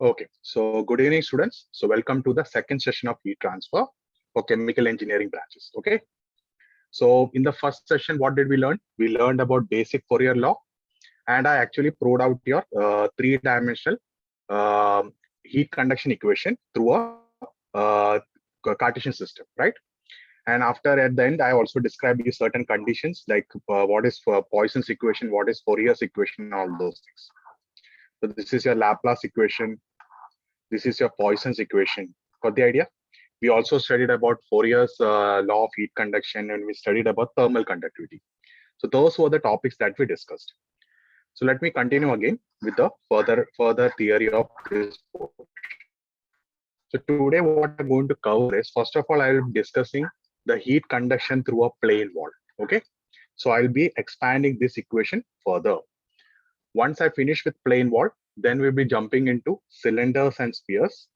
Okay, so good evening, students. So welcome to the second session of heat transfer for chemical engineering branches. Okay, so in the first session, what did we learn? We learned about basic Fourier law, and I actually proved out your three-dimensional heat conduction equation through a Cartesian system, right? And after at the end, I also described you certain conditions like what is Poisson's equation, what is Fourier's equation, all those things. So this is your Laplace equation. This is your Poisson's equation. Got the idea? We also studied about Fourier's law of heat conduction, and we studied about thermal conductivity. So those were the topics that we discussed. So let me continue again with the further theory of this portion. So today what I'm going to cover is, first of all, I will be discussing the heat conduction through a plane wall. Okay. So I'll be expanding this equation further. Once I finish with plane wall, then we'll be jumping into cylinders and spheres.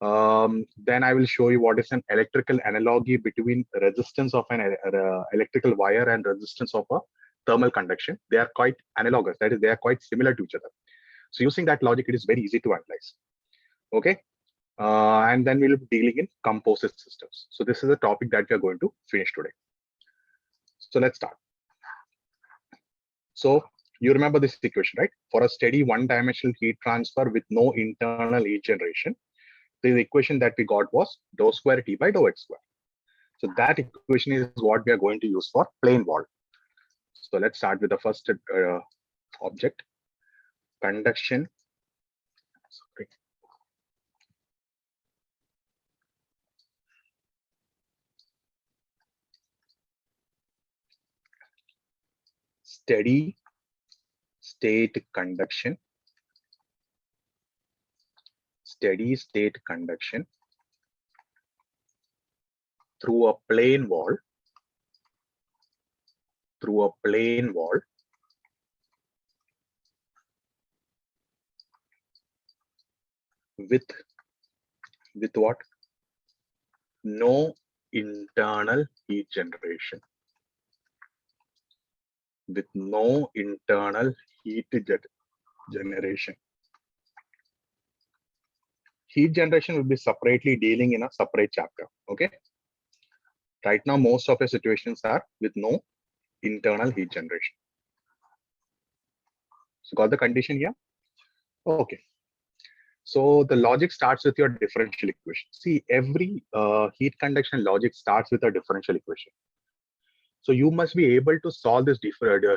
Then I will show you what is an electrical analogy between resistance of an electrical wire and resistance of a thermal conduction. They are quite analogous. That is, they are quite similar to each other. So using that logic, it is very easy to analyze. Okay. And then we'll be dealing in composite systems. So this is a topic that we are going to finish today. So let's start. So you remember this equation, right? For a steady one-dimensional heat transfer with no internal heat generation, the equation that we got was dou square T by dou x square. So that equation is what we are going to use for plane wall. So let's start with the first object, conduction. Sorry. Steady state conduction. Steady state conduction through a plane wall. Through a plane wall with what? No internal heat generation. With no internal heat generation. Heat generation will be separately dealing in a separate chapter. Okay. Right now, most of the situations are with no internal heat generation. So got the condition here? Okay. So the logic starts with your differential equation. See, every heat conduction logic starts with a differential equation. So you must be able to solve this differential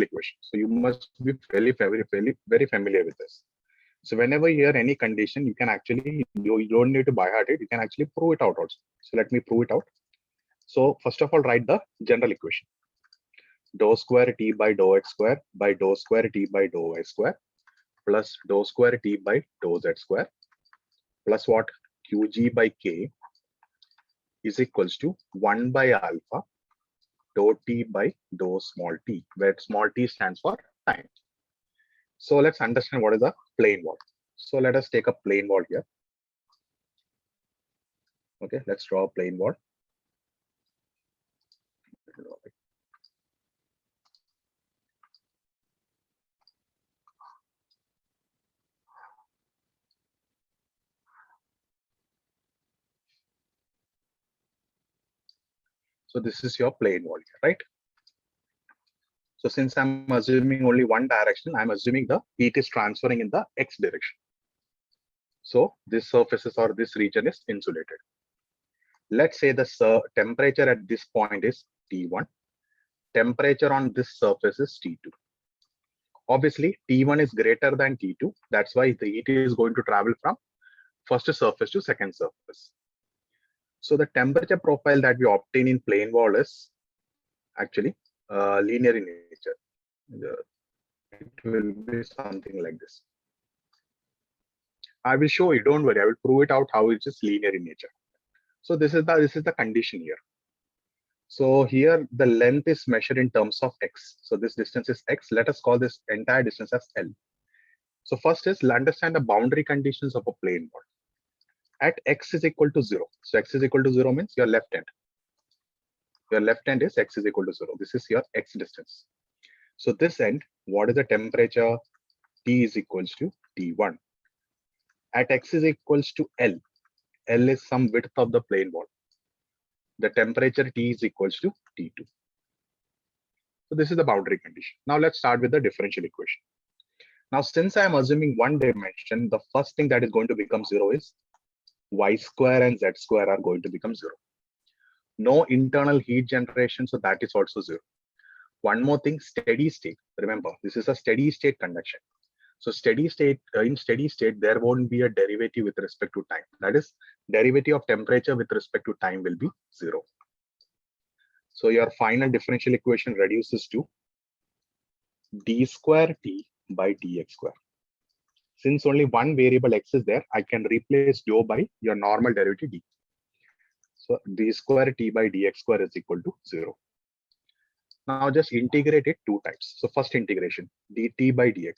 equation. So you must be very familiar with this. So whenever you hear any condition, you can actually, you don't need to by heart it, you can actually prove it out also. So let me prove it out. So first of all, write the general equation. Dou square T by dou x square by dou square T by dou y square plus dou square T by dou z square plus what? Qg by K is equals to 1 by alpha dou T by dou small t, where small t stands for time. So let's understand what is a plane wall. So let us take a plane wall here. Okay, let's draw a plane wall. So this is your plane wall here, right? So since I'm assuming only one direction, I'm assuming the heat is transferring in the x direction. So this surfaces or this region is insulated. Let's say the temperature at this point is T1. Temperature on this surface is T2. Obviously, T1 is greater than T2. That's why the heat is going to travel from first surface to second surface. So the temperature profile that we obtain in plane wall is actually linear in nature. It will be something like this. I will show you, don't worry, I will prove it out how it is linear in nature. So this is the condition here. So here the length is measured in terms of x. So this distance is x. Let us call this entire distance as L. So first is understand the boundary conditions of a plane wall. At x is equal to 0. So x is equal to 0 means your left end. Your left end is x is equal to 0. This is your x distance. So this end, what is the temperature? T is equals to T1. At X is equals to L. L is some width of the plane wall. The temperature T is equals to T2. So this is the boundary condition. Now let's start with the differential equation. Now, since I am assuming one dimension, the first thing that is going to become 0 is y square and z square are going to become 0. No internal heat generation, so that is also 0. One more thing, steady state. Remember, this is a steady state conduction. So steady state, in steady state, there won't be a derivative with respect to time. That is, derivative of temperature with respect to time will be 0. So your final differential equation reduces to d square t by dx square. Since only one variable x is there, I can replace dou by your normal derivative d. So d square t by dx square is equal to 0. Now just integrate it two times. So first integration, dt by dx.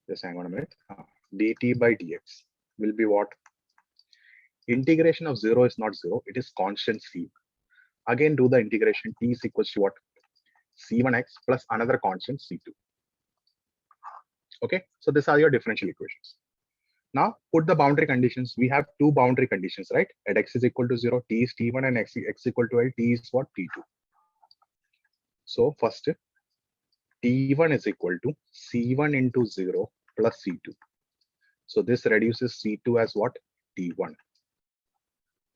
Just hang on a minute. Dt by dx will be what? Integration of 0 is not 0, it is constant c. Again, do the integration. T is equals to what? C1x plus another constant C2. Okay, so these are your differential equations. Now put the boundary conditions. We have two boundary conditions, right? At x is equal to 0, t is t1, and x equal to L, t is what? T2. So first, t1 is equal to C1 into 0 plus C2. So this reduces C2 as what? T1.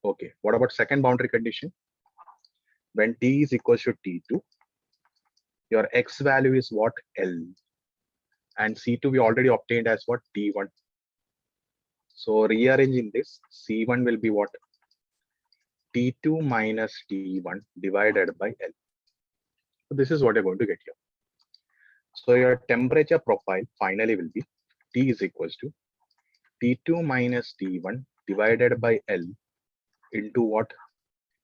Okay, what about second boundary condition? When t is equal to T2, your x value is what? L. And C2 we already obtained as what? T1. So rearranging this, C1 will be what? T2 minus T1 divided by L. So this is what you're going to get here. So your temperature profile finally will be T is equals to T2 minus T1 divided by L into what?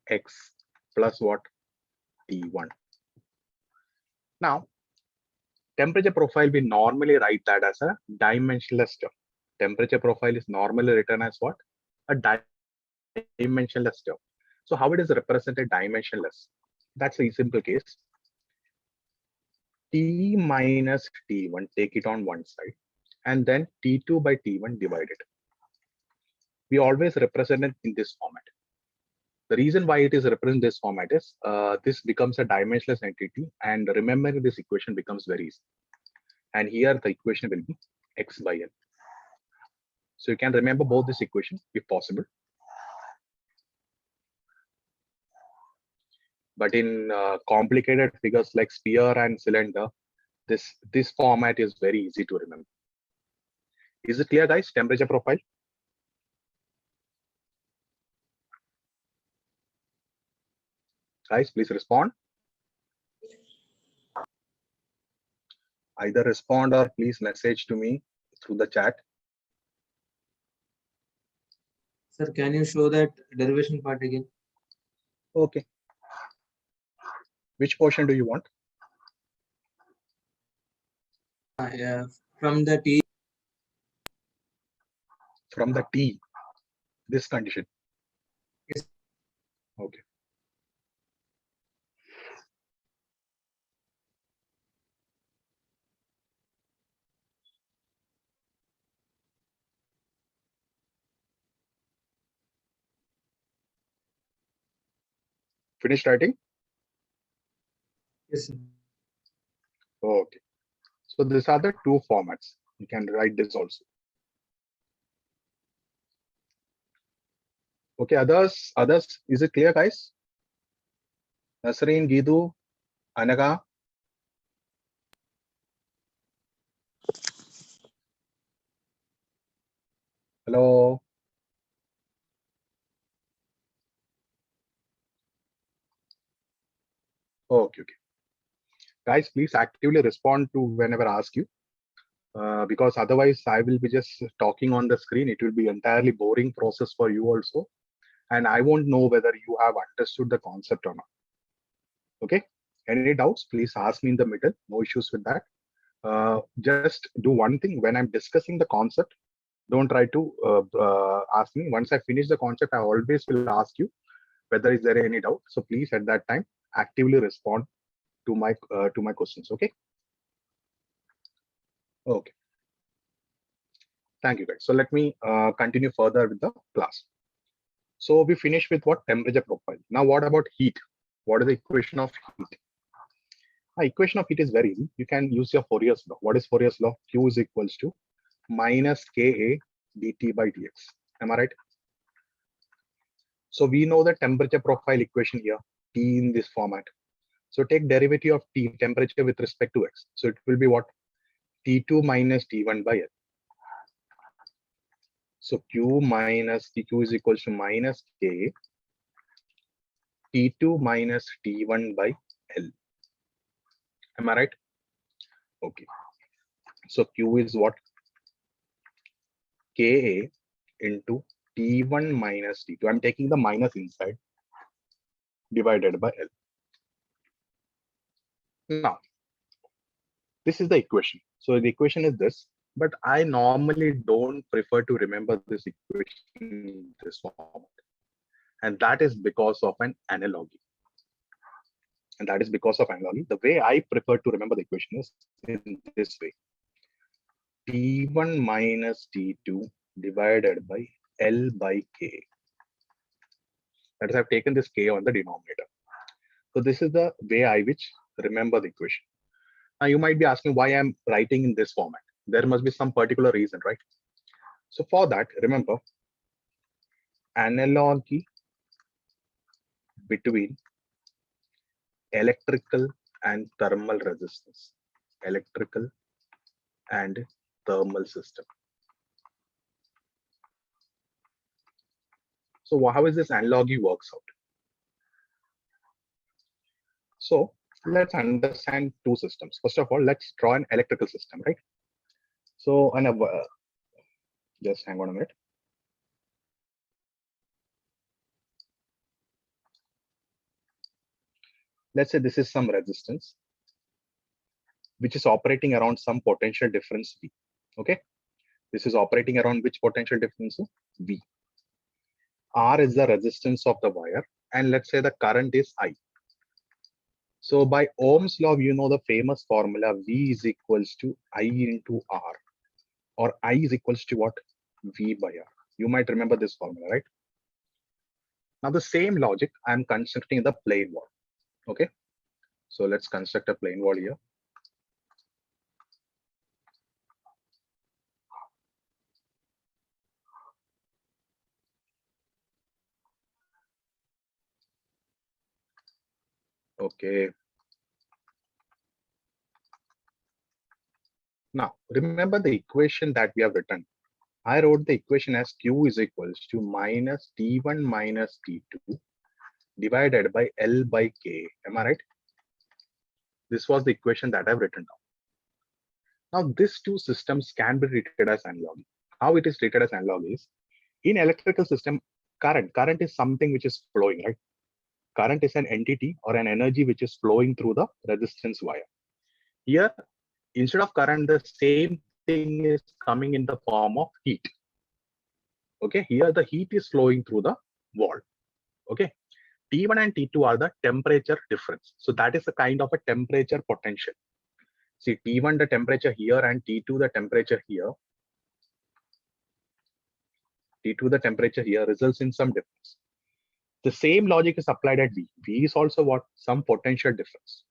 X plus what? T1. Now, temperature profile, we normally write that as a dimensionless term. Temperature profile is normally written as what? A dimensionless term. So how it is represented dimensionless? That's a simple case. T minus T1, take it on one side, and then T2 by T1 divided. We always represent it in this format. The reason why it is represented in this format is this becomes a dimensionless entity, and remembering this equation becomes very easy. And here the equation will be x by L. So you can remember both this equation if possible. But in complicated figures like sphere and cylinder, this format is very easy to remember. Is it clear, guys? Temperature profile. Guys, please respond. Either respond or please message to me through the chat. Sir, can you show that derivation part again? Okay. Which portion do you want? From the T. From the T, this condition. Yes. Okay. Finished writing? Yes, sir. Okay. So these are the two formats. You can write this also. Okay, others, is it clear, guys? Nasreen, Gidu, Anaga. Hello. Okay. Guys, please actively respond to whenever I ask you. Because otherwise I will be just talking on the screen. It will be entirely boring process for you also. And I won't know whether you have understood the concept or not. Okay. Any doubts, please ask me in the middle. No issues with that. Just do one thing. When I'm discussing the concept, don't try to ask me. Once I finish the concept, I always will ask you whether is there any doubt. So please at that time actively respond to my questions. Okay. Okay. Thank you, guys. So let me continue further with the class. So we finished with what? Temperature profile. Now what about heat? What is the equation of heat? Equation of heat is very easy. You can use your Fourier's law. What is Fourier's law? Q is equals to minus Ka dt by dx. Am I right? So we know the temperature profile equation here, T in this format. So take derivative of T, temperature with respect to x. So it will be what? T2 minus T1 by L. So Q minus TQ is equals to minus K T2 minus T1 by L. Am I right? Okay. So Q is what? Ka into T1 minus T2. I'm taking the minus inside divided by L. Now, this is the equation. So the equation is this, but I normally don't prefer to remember this equation in this format. And that is because of an analogy. And that is because of analogy. The way I prefer to remember the equation is in this way. T1 minus T2 divided by L by K. That is, I've taken this K on the denominator. So this is the way I which remember the equation. Now you might be asking why I'm writing in this format. There must be some particular reason, right? So for that, remember, analogy between electrical and thermal resistance. Electrical and thermal system. So how is this analogy works out? So let's understand two systems. First of all, let's draw an electrical system, right? So just hang on a minute. Let's say this is some resistance which is operating around some potential difference V. Okay, this is operating around which potential difference? V. R is the resistance of the wire, and let's say the current is I. So by Ohm's law, you know the famous formula V is equals to I into R, or I is equals to what? V by R. You might remember this formula, right? Now the same logic I'm constructing the plane wall. Okay, so let's construct a plane wall here. Okay. Now remember the equation that we have written. I wrote the equation as Q is equals to minus T1 minus T2 divided by L by K. Am I right? This was the equation that I've written down. Now these two systems can be treated as analog. How it is treated as analog is, in electrical system, current is something which is flowing, right? Current is an entity or an energy which is flowing through the resistance wire. Here, instead of current, the same thing is coming in the form of heat. Okay, here the heat is flowing through the wall. Okay, T1 and T2 are the temperature difference. So that is a kind of a temperature potential. See, T1 the temperature here and T2 the temperature here. T2 the temperature here results in some difference. The same logic is applied at V. V is also what? Some potential difference.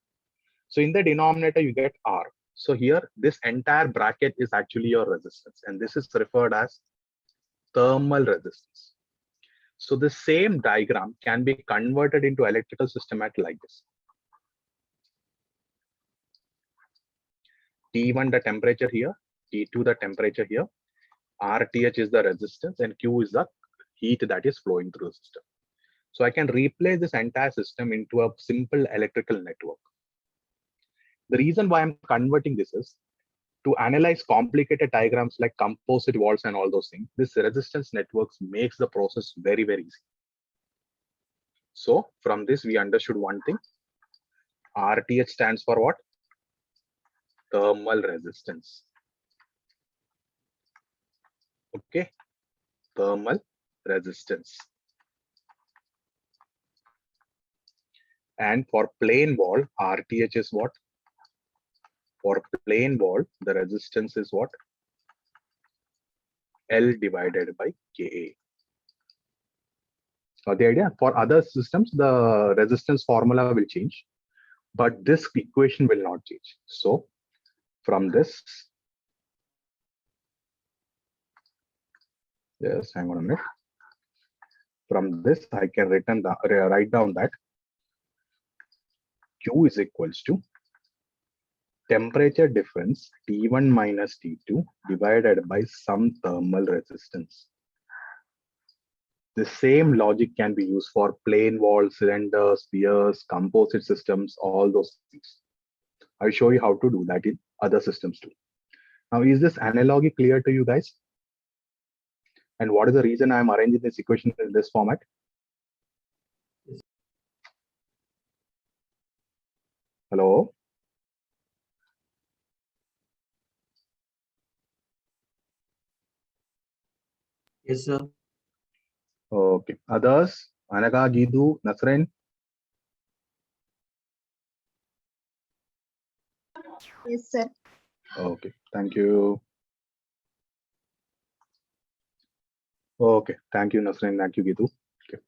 So in the denominator, you get R. So here, this entire bracket is actually your resistance, and this is referred as thermal resistance. So the same diagram can be converted into electrical system at like this. T1 the temperature here, T2 the temperature here, RTH is the resistance, and Q is the heat that is flowing through the system. So I can replace this entire system into a simple electrical network. The reason why I'm converting this is to analyze complicated diagrams like composite walls and all those things. This resistance networks makes the process very, very easy. So from this, we understood one thing. RTH stands for what? Thermal resistance. Okay, thermal resistance. And for plane wall, RTH is what? For plane wall, the resistance is what? L divided by Ka. The idea for other systems, the resistance formula will change, but this equation will not change. So from this, yes, hang on a minute. From this, I can write down that Q is equals to temperature difference T1 minus T2 divided by some thermal resistance. The same logic can be used for plane walls, cylinders, spheres, composite systems, all those things. I'll show you how to do that in other systems too. Now, is this analogy clear to you guys? And what is the reason I'm arranging this equation in this format? Hello? Yes, sir. Okay. Others? Anaga, Gidu, Nasrin? Yes, sir. Okay. Thank you. Okay. Thank you, Nasrin. Thank you, Gidu. Okay.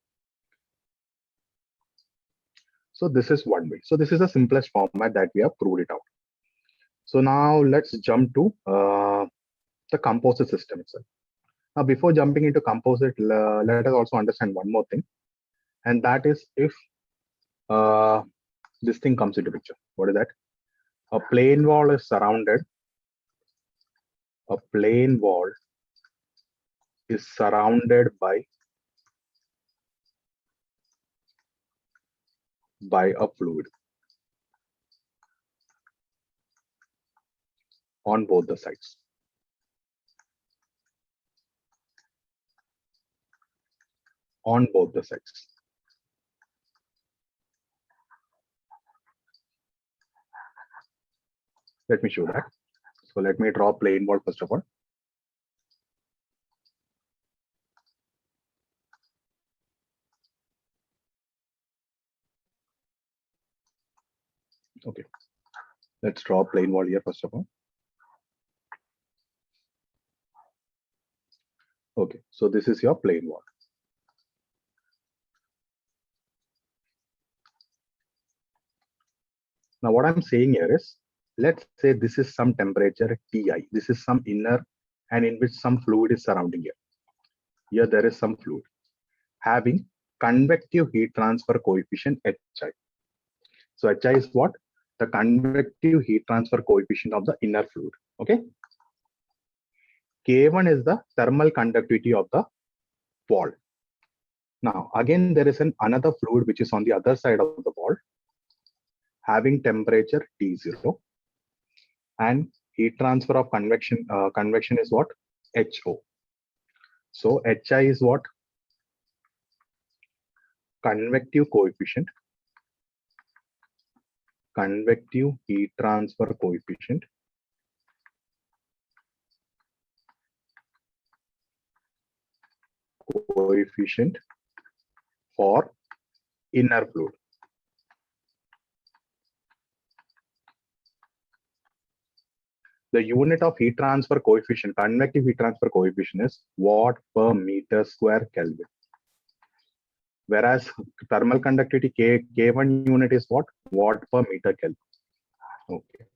So this is one way. So this is the simplest format that we have proved it out. So now let's jump to the composite system itself. Now, before jumping into composite, let us also understand one more thing, and that is if this thing comes into picture. What is that? A plane wall is surrounded. A plane wall is surrounded by a fluid on both the sides. On both the sides. Let me show that. So let me draw plane wall first of all. Okay. Let's draw plane wall here first of all. Okay. So this is your plane wall. Now what I'm saying here is, let's say this is some temperature Ti. This is some inner and in which some fluid is surrounding here. Here there is some fluid having convective heat transfer coefficient Hi. So Hi is what? The convective heat transfer coefficient of the inner fluid. Okay. K1 is the thermal conductivity of the wall. Now again there is another fluid which is on the other side of the wall having temperature T0 and heat transfer of convection is what? HO. So Hi is what? Convective coefficient, convective heat transfer coefficient for inner fluid. The unit of heat transfer coefficient, convective heat transfer coefficient is watt per meter square Kelvin. Whereas thermal conductivity K1 unit is what? Watt per meter Kelvin. Okay.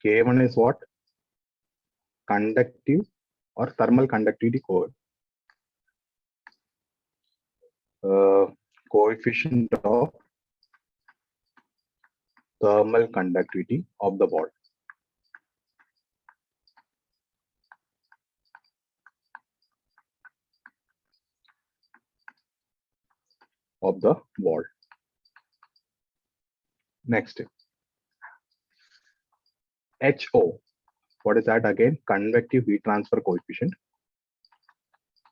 K1 is what? Conductive or thermal conductivity coefficient of thermal conductivity of the wall. Of the wall. Next, HO. What is that again? Convective heat transfer coefficient.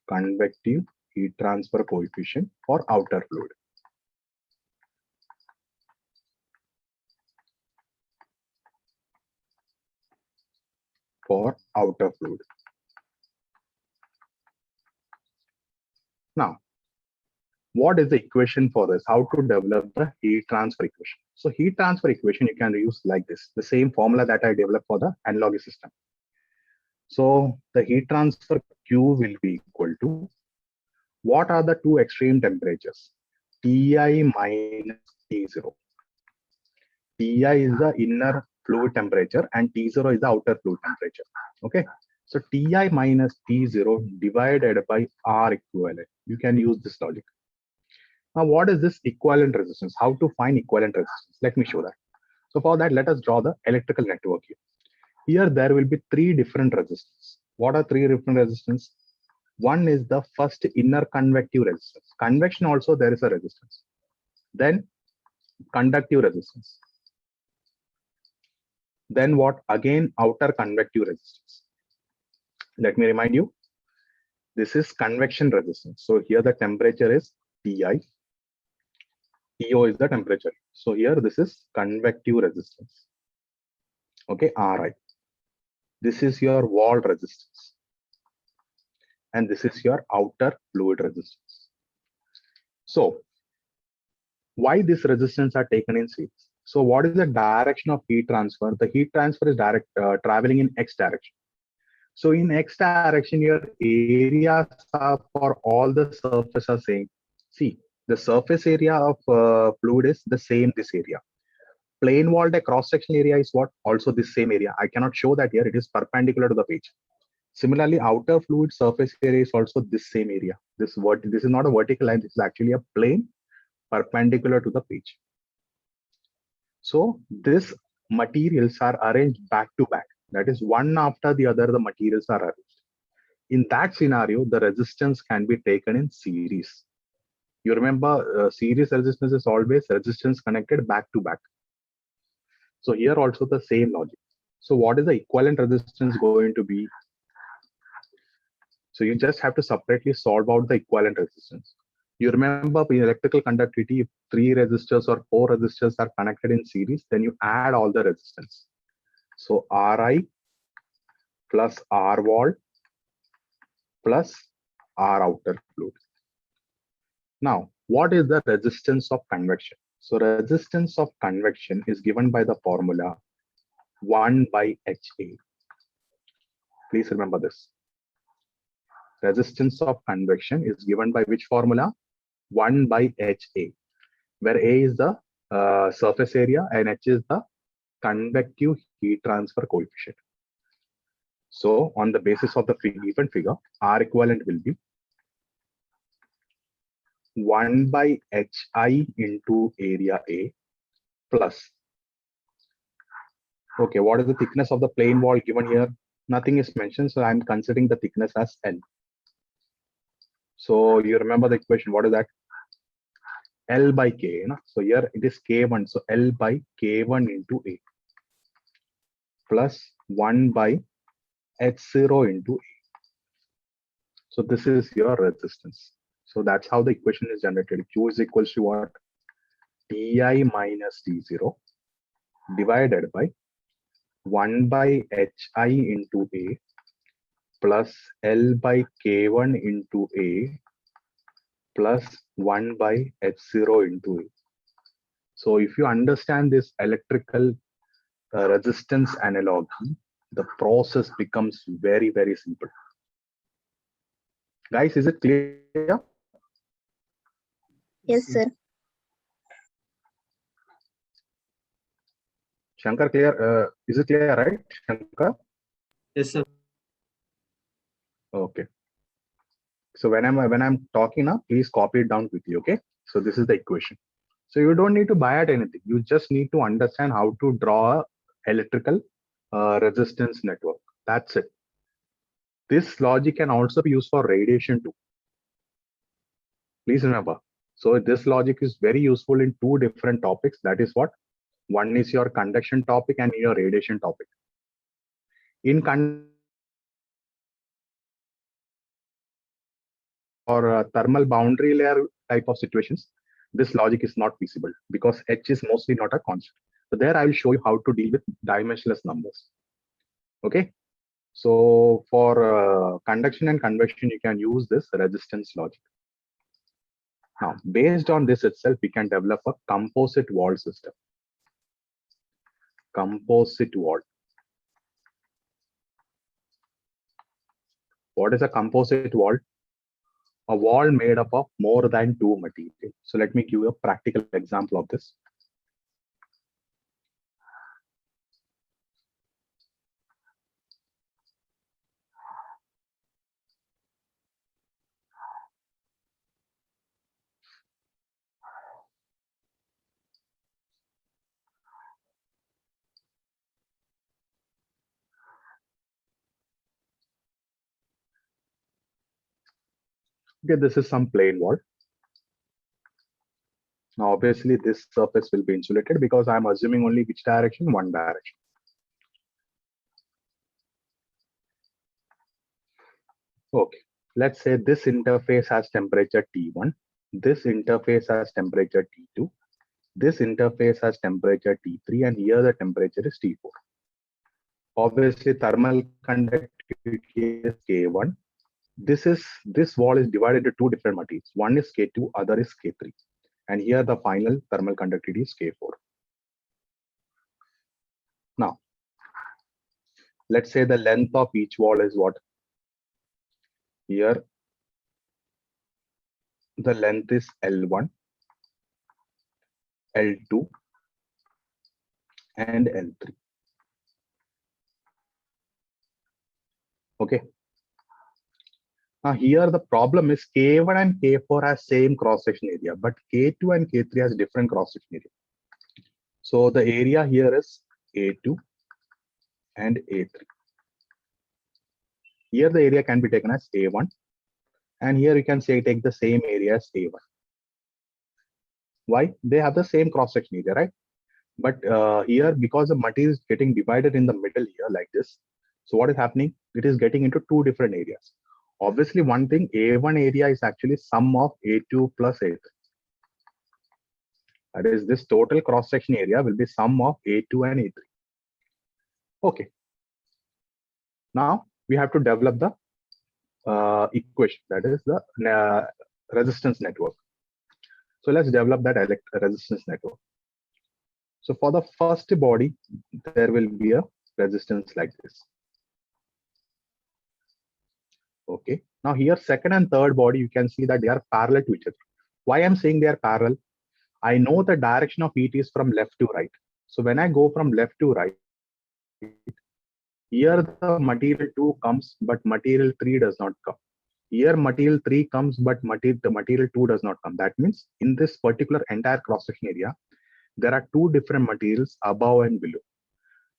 Convective heat transfer coefficient for outer fluid. For outer fluid. Now, what is the equation for this? How to develop the heat transfer equation? So heat transfer equation you can use like this, the same formula that I developed for the analog system. So the heat transfer Q will be equal to, what are the two extreme temperatures? Ti minus T0. Ti is the inner fluid temperature and T0 is the outer fluid temperature. Okay. So Ti minus T0 divided by R equivalent. You can use this logic. Now, what is this equivalent resistance? How to find equivalent resistance? Let me show that. So for that, let us draw the electrical network here. Here, there will be three different resistance. What are three different resistance? One is the first inner convective resistance. Convection also, there is a resistance. Then conductive resistance. Then what? Again, outer convective resistance. Let me remind you, this is convection resistance. So here the temperature is Ti. TO is the temperature. So here this is convective resistance. Okay, Ri. This is your wall resistance. And this is your outer fluid resistance. So why this resistance are taken in series? So what is the direction of heat transfer? The heat transfer is traveling in X direction. So in X direction, your areas are for all the surface are same. See, the surface area of fluid is the same this area. Plane wall, the cross-section area is what? Also this same area. I cannot show that here. It is perpendicular to the page. Similarly, outer fluid surface area is also this same area. This is not a vertical line. This is actually a plane perpendicular to the page. So these materials are arranged back to back. That is, one after the other, the materials are arranged. In that scenario, the resistance can be taken in series. You remember, series resistance is always resistance connected back to back. So here also the same logic. So what is the equivalent resistance going to be? So you just have to separately solve out the equivalent resistance. You remember in electrical conductivity, if 3 resistors or 4 resistors are connected in series, then you add all the resistance. So Ri plus R wall plus R outer fluid. Now, what is the resistance of convection? So resistance of convection is given by the formula 1 by HA. Please remember this. Resistance of convection is given by which formula? 1 by HA, where A is the surface area and H is the convective heat transfer coefficient. So on the basis of the given figure, R equivalent will be 1 by HI into area A plus. Okay, what is the thickness of the plane wall given here? Nothing is mentioned, so I'm considering the thickness as L. So you remember the equation, what is that? L by K. No? So here it is K1, so L by K1 into A plus 1 by H0 into A. So this is your resistance. So that's how the equation is generated. Q is equals to what? Ti minus T0 divided by 1 by Hi into A plus L by K1 into A plus 1 by H0 into A. So if you understand this electrical resistance analogy, the process becomes very, very simple. Guys, is it clear? Yes, sir. Shankar, clear? Is it clear, right, Shankar? Yes, sir. Okay. So when I'm talking now, please copy it down quickly. Okay. So this is the equation. So you don't need to buy at anything. You just need to understand how to draw a electrical resistance network. That's it. This logic can also be used for radiation too. Please remember. So this logic is very useful in 2 different topics. That is what? One is your conduction topic and your radiation topic. In or thermal boundary layer type of situations, this logic is not feasible because H is mostly not a constant. So there I will show you how to deal with dimensionless numbers. Okay. So for conduction and convection, you can use this resistance logic. Now, based on this itself, we can develop a composite wall system. Composite wall. What is a composite wall? A wall made up of more than two materials. So let me give you a practical example of this. Okay, this is some plain wall. Now, obviously, this surface will be insulated because I'm assuming only which direction? One direction. Okay, let's say this interface has temperature T1. This interface has temperature T2. This interface has temperature T3, and here the temperature is T4. Obviously, thermal conductivity is K1. This wall is divided into two different materials. One is K2, other is K3. And here the final thermal conductivity is K4. Now, let's say the length of each wall is what? Here, the length is L1, L2, and L3. Okay. Now here the problem is K1 and K4 has same cross-section area, but K2 and K3 has different cross-section area. So the area here is A2 and A3. Here the area can be taken as A1, and here you can say take the same area as A1. Why? They have the same cross-section area, right? But here, because the material is getting divided in the middle here like this, so what is happening? It is getting into two different areas. Obviously, one thing, A1 area is actually sum of A2 plus A3. That is, this total cross-section area will be sum of A2 and A3. Okay. Now we have to develop the equation, that is the resistance network. So let's develop that resistance network. So for the first body, there will be a resistance like this. Okay. Now here, second and third body, you can see that they are parallel to each other. Why I'm saying they are parallel? I know the direction of heat is from left to right. So when I go from left to right, here the material 2 comes, but material 3 does not come. Here material 3 comes, but the material 2 does not come. That means in this particular entire cross-section area, there are two different materials above and below.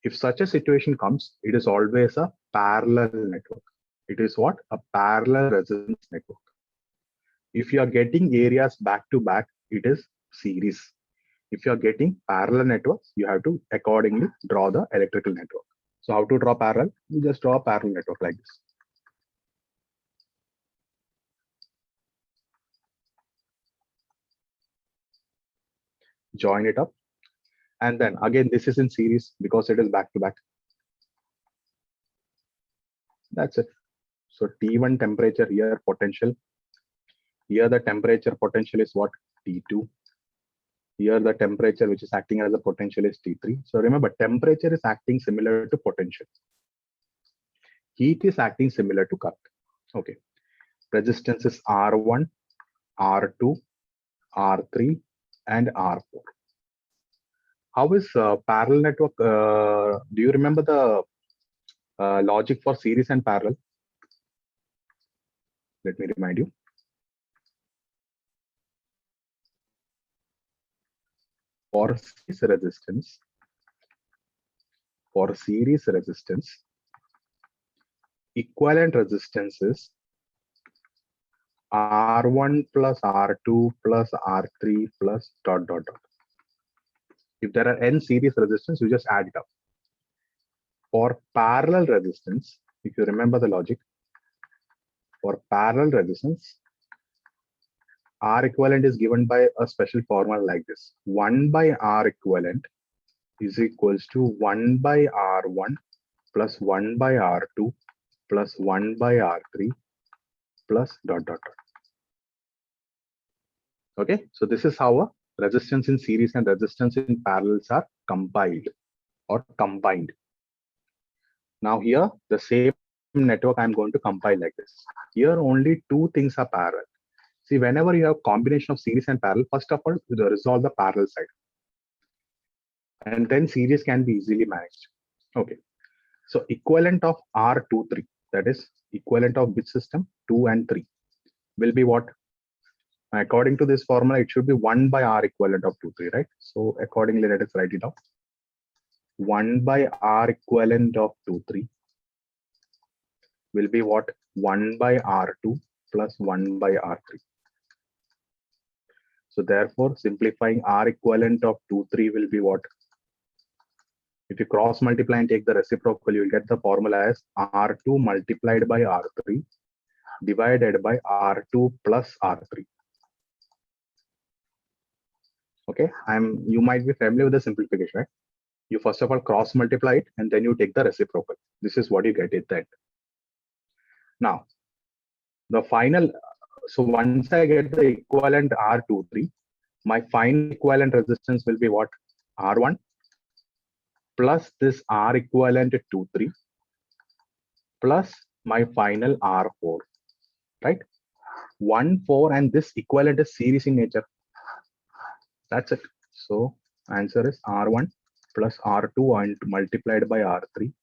If such a situation comes, it is always a parallel network. It is what? A parallel resistance network. If you are getting areas back to back, it is series. If you are getting parallel networks, you have to accordingly draw the electrical network. So how to draw parallel? You just draw a parallel network like this. Join it up. And then again, this is in series because it is back to back. That's it. So T1 temperature here, potential. Here the temperature potential is what? T2. Here the temperature which is acting as a potential is T3. So remember, temperature is acting similar to potential. Heat is acting similar to current. Okay. Resistance is R1, R2, R3, and R4. How is parallel network? Do you remember the logic for series and parallel? Let me remind you. For series resistance, equivalent resistance is R1 plus R2 plus R3 plus ... If there are n series resistance, you just add it up. For parallel resistance, if you remember the logic, for parallel resistance, R equivalent is given by a special formula like this. 1 by R equivalent is equals to 1 by R1 plus 1 by R2 plus 1 by R3 plus ... Okay, so this is how a resistance in series and resistance in parallels are compiled or combined. Now here, the same network I'm going to compile like this. Here only two things are parallel. See, whenever you have combination of series and parallel, first of all, you resolve the parallel side. And then series can be easily managed. Okay, so equivalent of R23, that is equivalent of bit system 2 and 3 will be what? According to this formula, it should be 1 by R equivalent of 2, 3, right? So accordingly, let us write it down. 1 by R equivalent of 2, 3 will be what? 1 by R2 plus 1 by R3. So therefore, simplifying R equivalent of 2, 3 will be what? If you cross multiply and take the reciprocal, you will get the formula as R2 multiplied by R3 divided by R2 plus R3. Okay, you might be familiar with the simplification, right? You first of all cross multiply it and then you take the reciprocal. This is what you get at the end. Now, the final, so once I get the equivalent R23, my final equivalent resistance will be what? R1 plus this R equivalent 23 plus my final R4, right? 1, 4, and this equivalent is series in nature. That's it. So answer is R1 plus R2 and multiplied by R3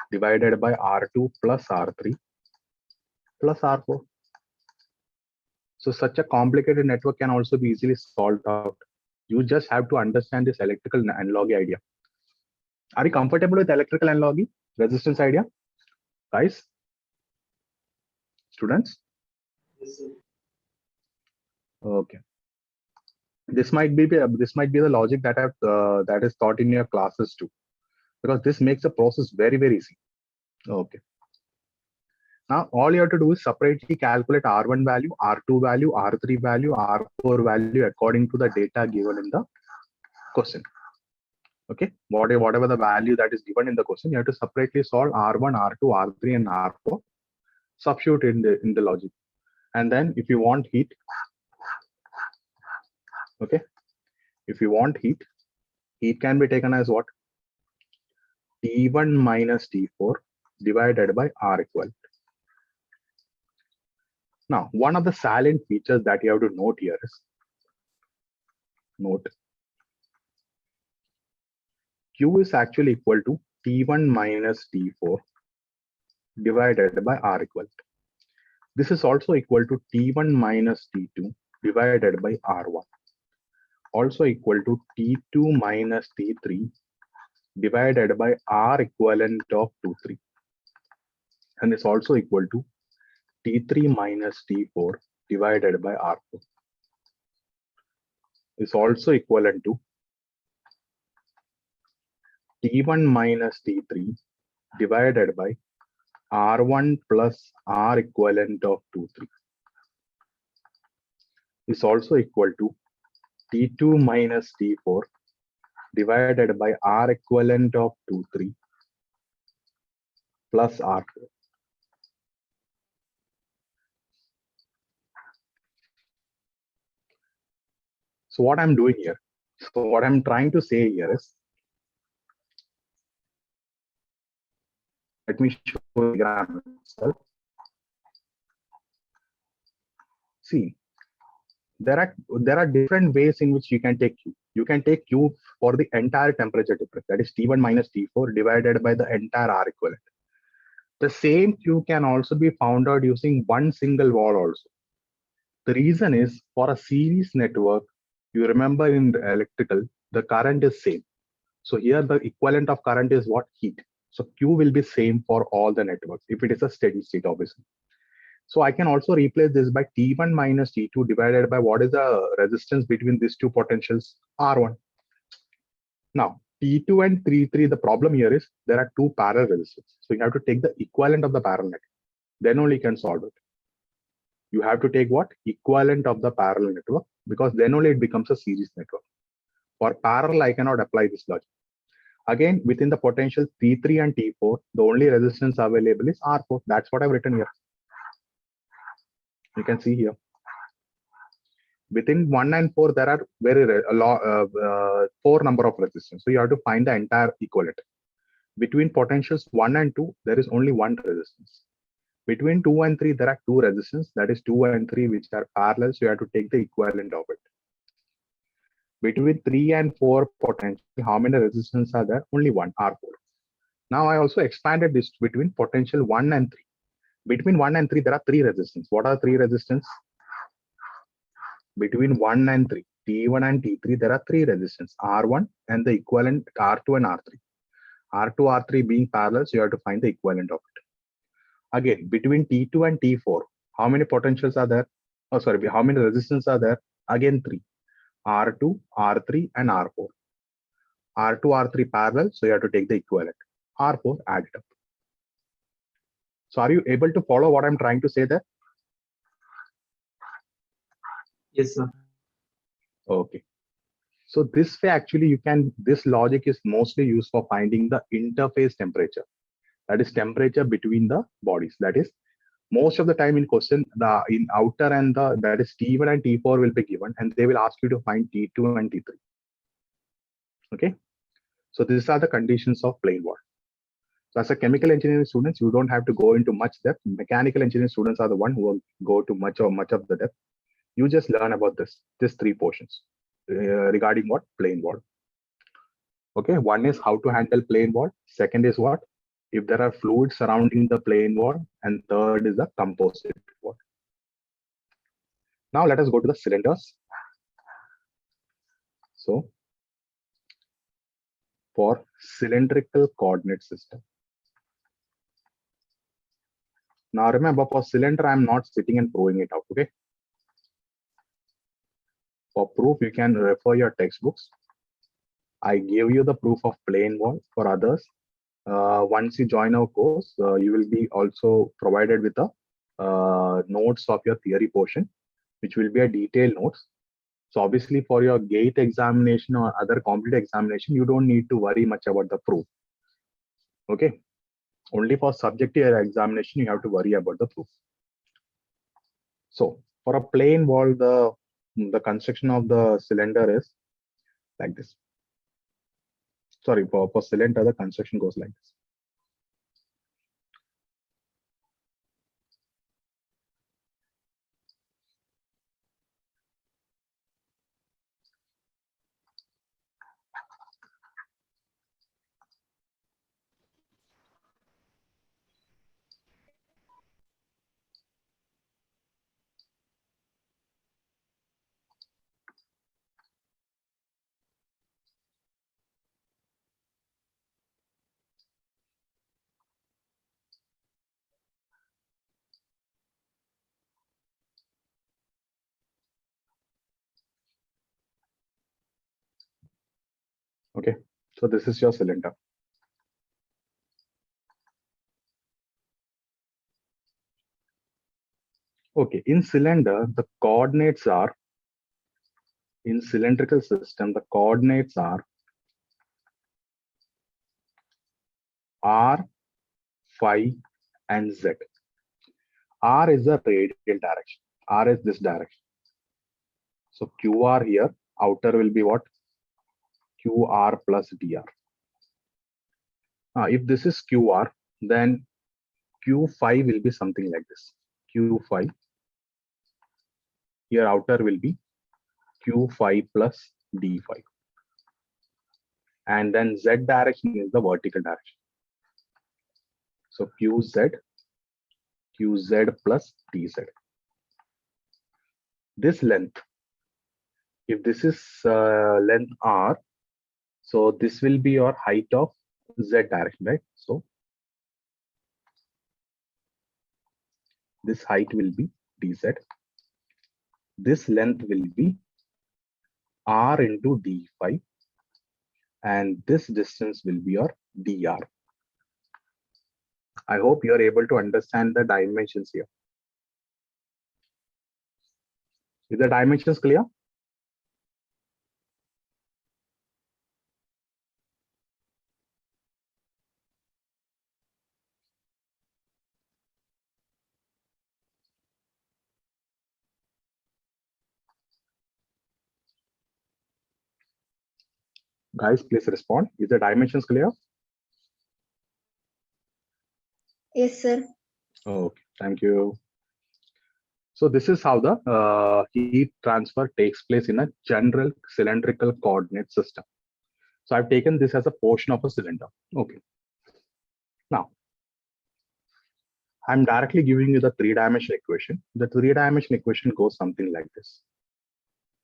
divided by R2 plus R3 plus R4. So such a complicated network can also be easily solved out. You just have to understand this electrical analogy idea. Are you comfortable with electrical analogy, resistance idea? Guys? Students? Yes, sir. Okay. This might be the logic that that is taught in your classes too, because this makes the process very, very easy. Okay. Now all you have to do is separately calculate R1 value, R2 value, R3 value, R4 value according to the data given in the question. Okay, whatever the value that is given in the question, you have to separately solve R1, R2, R3, and R4. Substitute in the logic, and then if you want heat, okay, if you want heat can be taken as what? T1 minus T4 divided by R equivalent. Now, one of the salient features that you have to note here is Q is actually equal to T1 minus T4 divided by R equivalent. This is also equal to T1 minus T2 divided by R1. Also equal to T2 minus T3 divided by R equivalent of 2, 3. And it's also equal to T3 minus T4 divided by R4. Is also equivalent to T1 minus T3 divided by R1 plus R equivalent of 2, 3. Is also equal to T2 minus T4 divided by R equivalent of 2, 3 plus R4. So what I'm doing here, so what I'm trying to say here is, let me show the diagram itself. See, there are different ways in which you can take Q. You can take Q for the entire temperature difference, that is T1 minus T4 divided by the entire R equivalent. The same Q can also be found out using one single wall also. The reason is, for a series network, you remember in the electrical, the current is same. So here the equivalent of current is what? Heat. So Q will be same for all the networks if it is a steady state, obviously. So I can also replace this by T1 minus T2 divided by what is the resistance between these two potentials? R1. Now, T2 and T3, the problem here is there are two parallel resistors. So you have to take the equivalent of the parallel network. Then only you can solve it. You have to take what? Equivalent of the parallel network, because then only it becomes a series network. For parallel, I cannot apply this logic. Again, within the potential T3 and T4, the only resistance available is R4. That's what I've written here. You can see here. Between 1 and 4, there are four number of resistance. So you have to find the entire equivalent. Between potentials 1 and 2, there is only one resistance. Between 2 and 3, there are two resistance, that is 2 and 3, which are parallel. So you have to take the equivalent of it. Between 3 and 4 potential, how many resistance are there? Only one, R4. Now I also expanded this between potential 1 and 3. Between 1 and 3, there are three resistance. What are three resistance? Between 1 and 3, T1 and T3, there are three resistance, R1 and the equivalent R2 and R3. R2, R3 being parallel, so you have to find the equivalent of it. Again, between T2 and T4, how many potentials are there? Oh, sorry, how many resistance are there? Again, three, R2, R3 and R4. R2, R3 parallel, so you have to take the equivalent. R4, add it up. So are you able to follow what I'm trying to say there? Yes, sir. Okay. So this way, actually, this logic is mostly used for finding the interface temperature. That is temperature between the bodies. That is, most of the time in question, in outer and that is T1 and T4 will be given, and they will ask you to find T2 and T3. Okay. So these are the conditions of plane wall. So as a chemical engineering students, you don't have to go into much depth. Mechanical engineering students are the one who will go to much of the depth. You just learn about these three portions regarding what? Plane wall. Okay, one is how to handle plane wall. Second is what? If there are fluids surrounding the plane wall, and third is the composite wall. Now let us go to the cylinders. So for cylindrical coordinate system. Now remember, for cylinder, I'm not sitting and proving it out. Okay. For proof, you can refer your textbooks. I gave you the proof of plane wall. For others, once you join our course, you will be also provided with the notes of your theory portion, which will be a detailed notes. So obviously for your GATE examination or other competitive examination, you don't need to worry much about the proof. Okay. Only for subjective examination, you have to worry about the proof. So for a plane wall, the construction of the cylinder is like this. Sorry, for cylinder, the construction goes like this. Okay, so this is your cylinder. Okay, in cylinder, the coordinates are, in cylindrical system, the coordinates are R, phi, and Z. R is the radial direction. R is this direction. So QR here, outer will be what? QR plus DR. If this is QR, then Q phi will be something like this. Q phi. Here outer will be Q phi plus D phi. And then Z direction is the vertical direction. So QZ plus DZ. This length, if this is length R, so this will be your height of Z direction, right? So this height will be DZ. This length will be R into D phi. And this distance will be your DR. I hope you are able to understand the dimensions here. Is the dimensions clear? Guys, please respond. Is the dimensions clear? Yes, sir. Okay, thank you. So this is how the heat transfer takes place in a general cylindrical coordinate system. So I've taken this as a portion of a cylinder. Okay. Now, I'm directly giving you the three-dimensional equation. The three-dimensional equation goes something like this.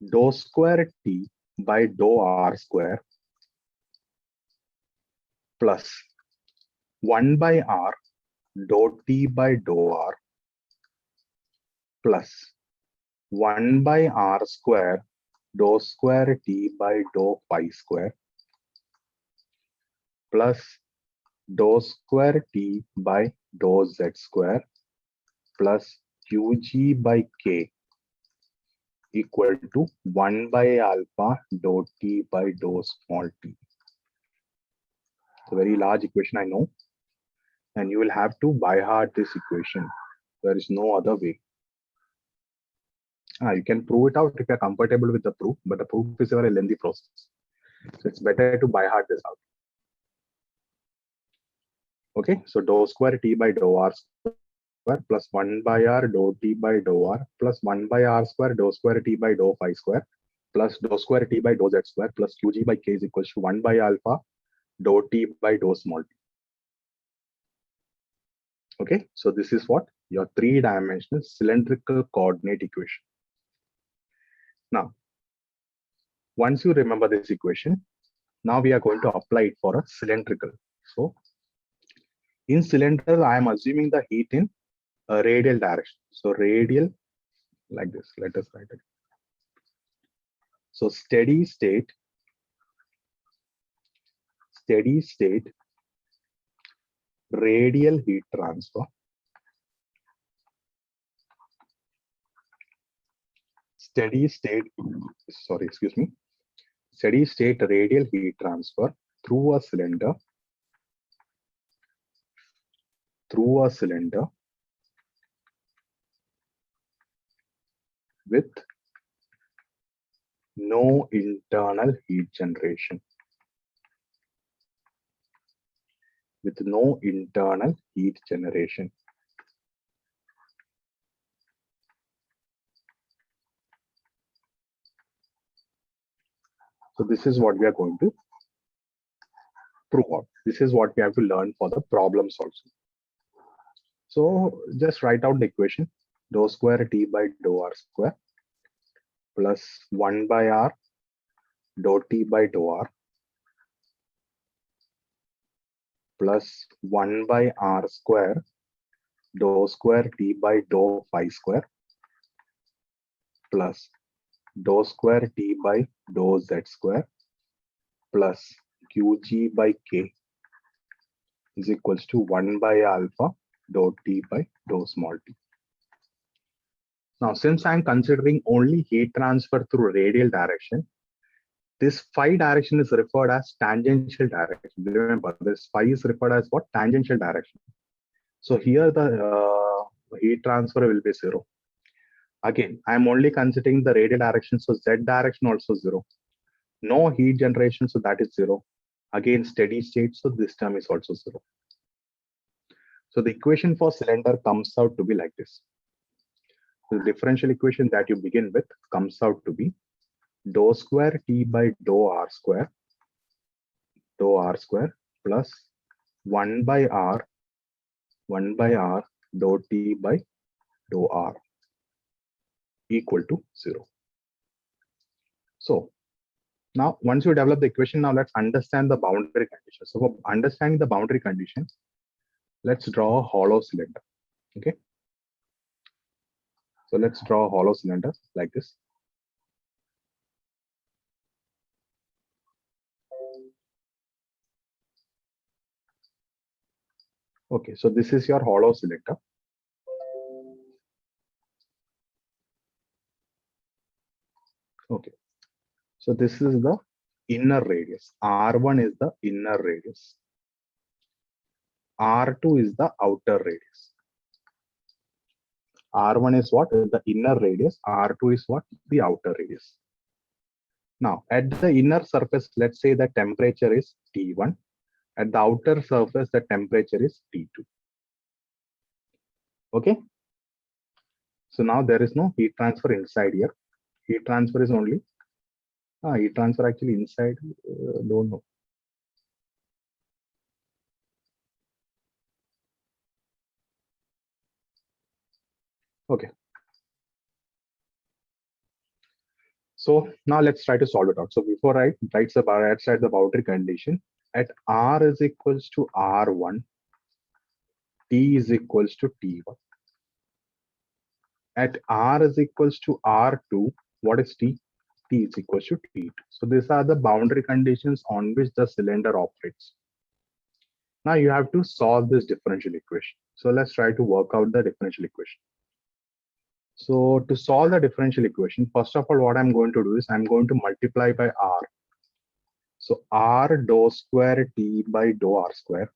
Dou square T by dou R square plus 1 by R dou T by dou R plus 1 by R square dou square T by dou phi square plus dou square T by dou Z square plus Qg by K equal to 1 by alpha dou T by dou small t. It's a very large equation, I know. And you will have to by heart this equation. There is no other way. You can prove it out if you're comfortable with the proof, but the proof is a very lengthy process. So it's better to by heart this out. Okay, so dou square T by dou R square plus 1 by R dou T by dou R plus 1 by R square dou square T by dou phi square plus dou square T by dou Z square plus Qg by K is equals to 1 by alpha dou T by dou small t. Okay, so this is what your three-dimensional cylindrical coordinate equation. Now, once you remember this equation, now we are going to apply it for a cylindrical. So in cylinder, I am assuming the heat in a radial direction. So radial like this, let us write it. So steady state radial heat transfer steady state radial heat transfer through a cylinder with no internal heat generation. So this is what we are going to prove out. This is what we have to learn for the problems also. So just write out the equation. Dou square T by dou R square plus 1 by R dou T by dou R plus 1 by R square dou square T by dou phi square plus dou square T by dou Z square plus Qg by K is equals to 1 by alpha dou T by dou small t. Now, since I'm considering only heat transfer through radial direction, this phi direction is referred as tangential direction. Remember, this phi is referred as what? Tangential direction. So here the heat transfer will be 0. Again, I'm only considering the radial direction, so Z direction also 0. No heat generation, so that is 0. Again, steady state, so this term is also 0. So the equation for cylinder comes out to be like this. The differential equation that you begin with comes out to be dou square T by dou R square plus 1 by R dou T by dou R equal to 0. So now once you develop the equation, now let's understand the boundary condition. So for understanding the boundary condition, let's draw a hollow cylinder. Okay. So let's draw a hollow cylinder like this. Okay, so this is your hollow cylinder. Okay, so this is the inner radius. R1 is the inner radius. R2 is the outer radius. R1 is what? The inner radius. R2 is what? The outer radius. Now, at the inner surface, let's say the temperature is T1. At the outer surface, the temperature is T2. Okay. So now there is no heat transfer inside here. Heat transfer is only heat transfer actually inside. Don't know. Okay. So now let's try to solve it out. So before I write the outside the boundary condition at R is equals to R1, T is equals to T1. At R is equals to R2, what is T? T is equals to T2. So these are the boundary conditions on which the cylinder operates. Now you have to solve this differential equation. So let's try to work out the differential equation. So to solve the differential equation, first of all, what I'm going to do is I'm going to multiply by R. So R dou square T by dou R square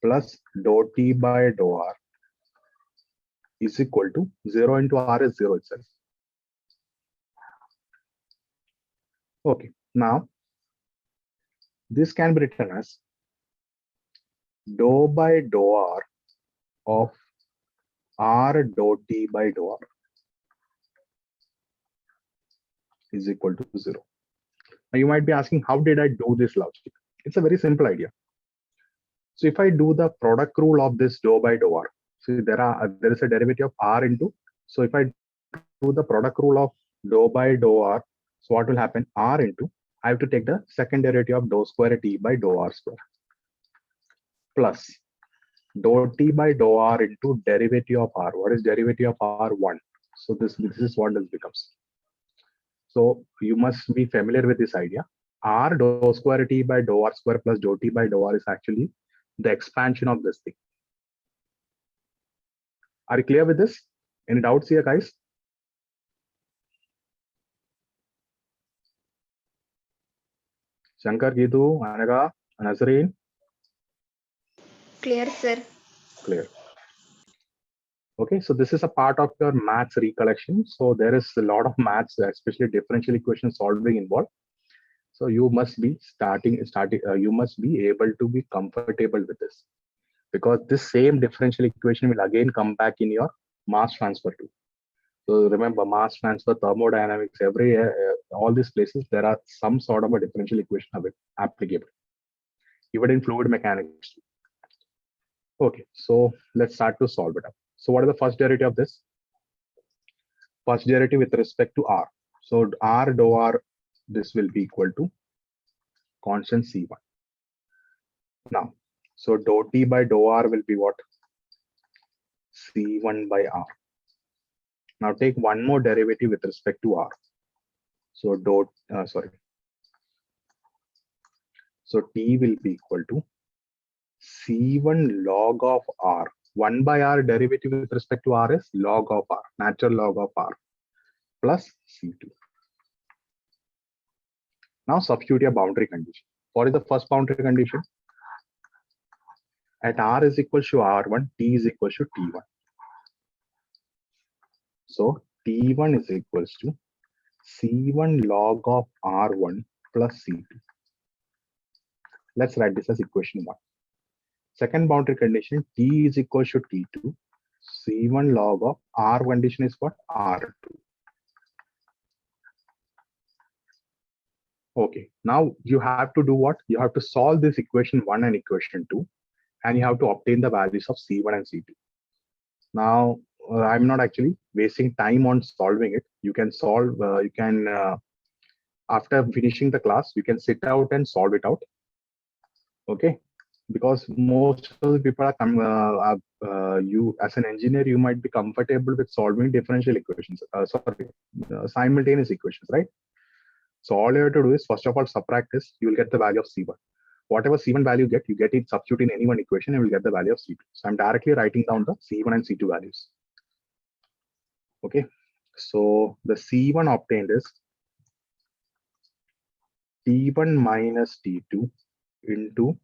plus dou T by dou R is equal to 0 into R is 0 itself. Okay, now this can be written as dou by dou R of R dou T by dou R is equal to 0. Now you might be asking, how did I do this logic? It's a very simple idea. So if I do the product rule of this dou by dou R, see there is a derivative of R into, so if I do the product rule of dou by dou R, so what will happen? R into, I have to take the second derivative of dou square T by dou R square plus dou T by dou R into derivative of R. What is derivative of R? 1. So this is what this becomes. So you must be familiar with this idea. R dou square T by dou R square plus dou T by dou R is actually the expansion of this thing. Are you clear with this? Any doubts here, guys? Shankar, Gitu, Anaga, Nazarene? Clear, sir. Clear. Okay, so this is a part of your maths recollection. So there is a lot of maths, especially differential equation solving involved. So you must be you must be able to be comfortable with this, because this same differential equation will again come back in your mass transfer too. So remember, mass transfer, thermodynamics, all these places, there are some sort of a differential equation of it applicable, even in fluid mechanics. Okay, so let's start to solve it up. So what is the first derivative of this? First derivative with respect to R. So R dou R, this will be equal to constant C1. Now, so dou T by dou R will be what? C1 by R. Now take one more derivative with respect to R. So so T will be equal to C1 log of R. 1 by R derivative with respect to R is log of R, natural log of R, plus C2. Now substitute your boundary condition. What is the first boundary condition? At R is equal to R1, T is equal to T1. So T1 is equals to C1 log of R1 plus C2. Let's write this as equation 1. Second boundary condition, T is equal to T2. C1 log of R condition is what? R2. Okay, now you have to do what? You have to solve this equation 1 and equation 2, and you have to obtain the values of C1 and C2. Now, I'm not actually wasting time on solving it. You can solve, after finishing the class, you can sit out and solve it out. Okay, because most of the people are you as an engineer, you might be comfortable with solving differential equations, simultaneous equations, right? So all you have to do is, first of all, subtract this, you will get the value of C1. Whatever C1 value you get it, substitute in any one equation, and you will get the value of C2. So I'm directly writing down the C1 and C2 values. Okay, so the C1 obtained is T1 minus T2 into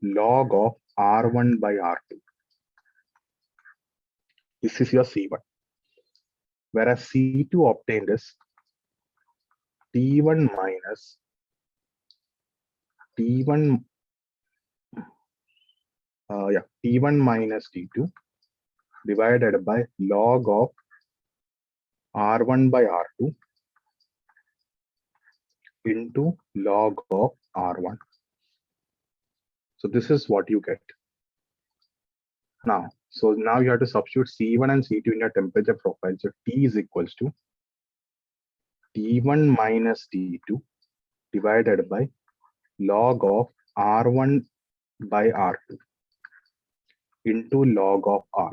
log of R1 by R2. This is your C1. Whereas C2 obtained is T1 minus T1 T1 minus T2 divided by log of R1 by R2 into log of R1. So this is what you get. Now you have to substitute C1 and C2 in your temperature profile. So T is equals to T1 minus T2 divided by log of R1 by R2 into log of R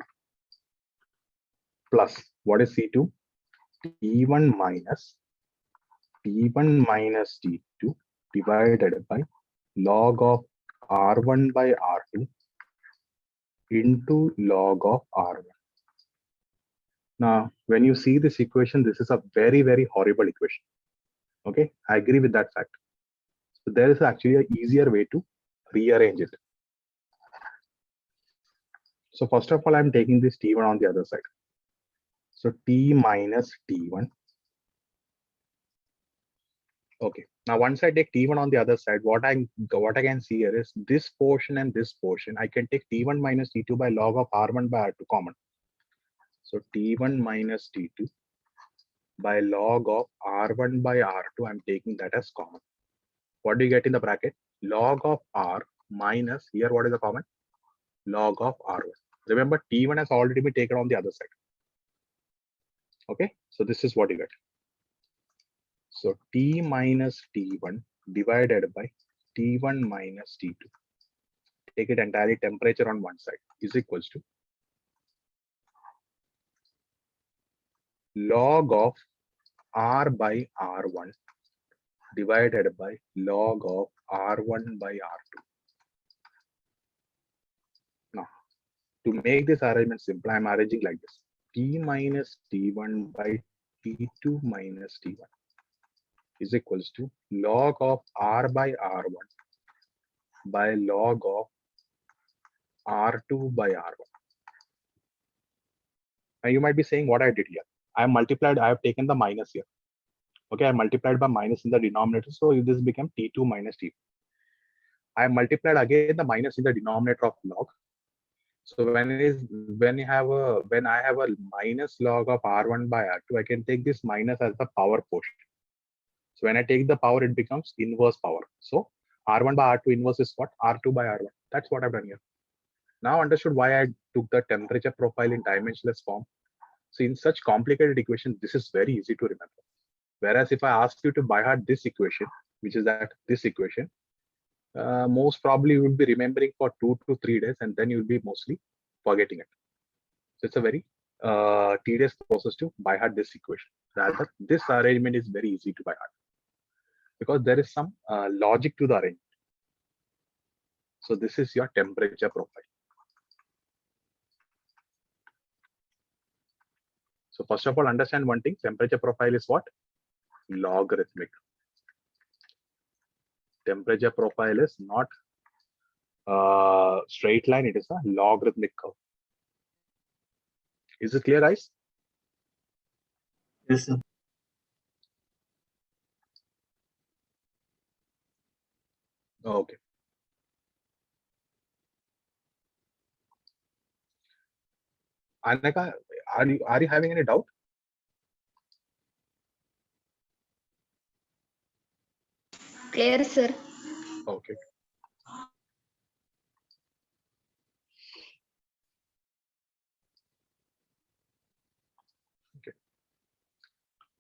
plus what is C2? T1 minus T2 divided by log of R1 by R2 into log of R1. Now, when you see this equation, this is a very, very horrible equation. Okay, I agree with that fact. So there is actually an easier way to rearrange it. So first of all, I'm taking this T1 on the other side. So T minus T1. Okay. Now once I take T1 on the other side, what I can see here is this portion and this portion. I can take T1 minus T2 by log of R1 by R2 common. So T1 minus T2 by log of R1 by R2, I'm taking that as common. What do you get in the bracket? Log of R minus, here what is the common? Log of R1. Remember, T1 has already been taken on the other side. Okay, so this is what you get. So T minus T1 divided by T1 minus T2. Take it entirely temperature on one side is equals to log of R by R1 divided by log of R1 by R2. Now, to make this arrangement simple, I'm arranging like this. T minus T1 by T2 minus T1 is equals to log of R by R1 by log of R2 by R1. Now you might be saying what I did here. I have taken the minus here. Okay, I multiplied by minus in the denominator. So this became T2 minus T1. I multiplied again the minus in the denominator of log. So when I have a minus log of R1 by R2, I can take this minus as the power portion. So when I take the power, it becomes inverse power. So R1 by R2 inverse is what? R2 by R1. That's what I've done here. Now understood why I took the temperature profile in dimensionless form. So in such complicated equations, this is very easy to remember. Whereas if I ask you to by heart this equation, which is this equation, most probably you will be remembering for 2 to 3 days, and then you'll be mostly forgetting it. So it's a very tedious process to by heart this equation. Rather, this arrangement is very easy to by heart because there is some logic to the arrangement. So this is your temperature profile. So first of all, understand one thing: temperature profile is what? Logarithmic. Temperature profile is not straight line; it is a logarithmic curve. Is it clear, guys? Yes, sir. Okay. Anaka, are you having any doubt? Clear, sir. Okay. Okay.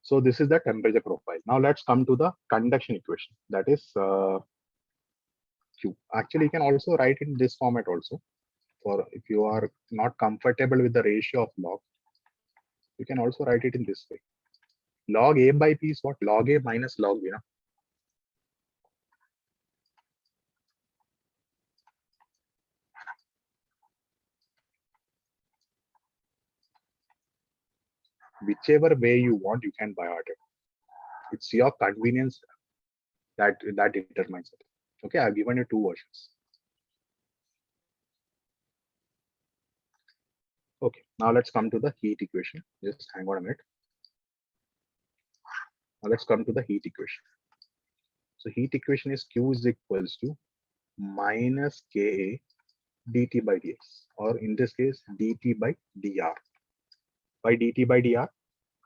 So this is the temperature profile. Now let's come to the conduction equation. That is Q. Actually, you can also write in this format also. For if you are not comfortable with the ratio of log, you can also write it in this way. Log A by P is what? Log A minus log B. Whichever way you want, you can by heart it. It's your convenience that determines it. Okay, I've given you two versions. Okay, now let's come to the heat equation. Just hang on a minute. Now let's come to the heat equation. So heat equation is Q is equals to minus Ka dt by dx, or in this case dt by dr. By dt by dr,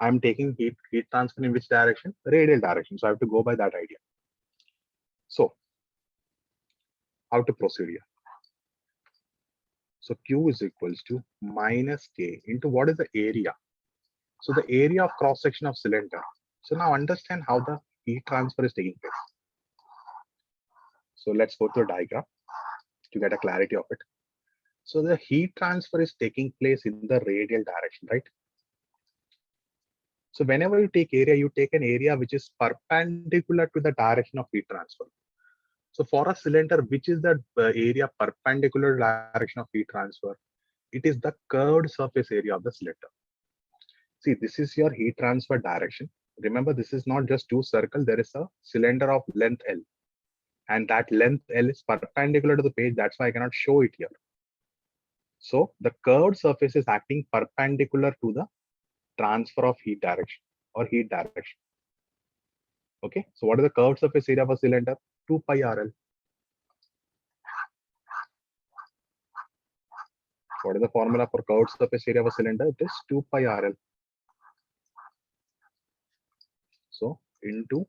I'm taking heat transfer in which direction? Radial direction. So I have to go by that idea. So how to proceed here? So Q is equals to minus K into what is the area? So the area of cross section of cylinder. So now understand how the heat transfer is taking place. So let's go to a diagram to get a clarity of it. So the heat transfer is taking place in the radial direction, right? So whenever you take area, you take an area which is perpendicular to the direction of heat transfer. So for a cylinder, which is the area perpendicular direction of heat transfer? It is the curved surface area of the cylinder. See, this is your heat transfer direction. Remember, this is not just two circles. There is a cylinder of length L. And that length L is perpendicular to the page. That's why I cannot show it here. So the curved surface is acting perpendicular to the transfer of heat direction or heat direction. Okay, so what is the curved surface area of a cylinder? 2 pi RL. What is the formula for curved surface area of a cylinder? It is 2 pi RL. So into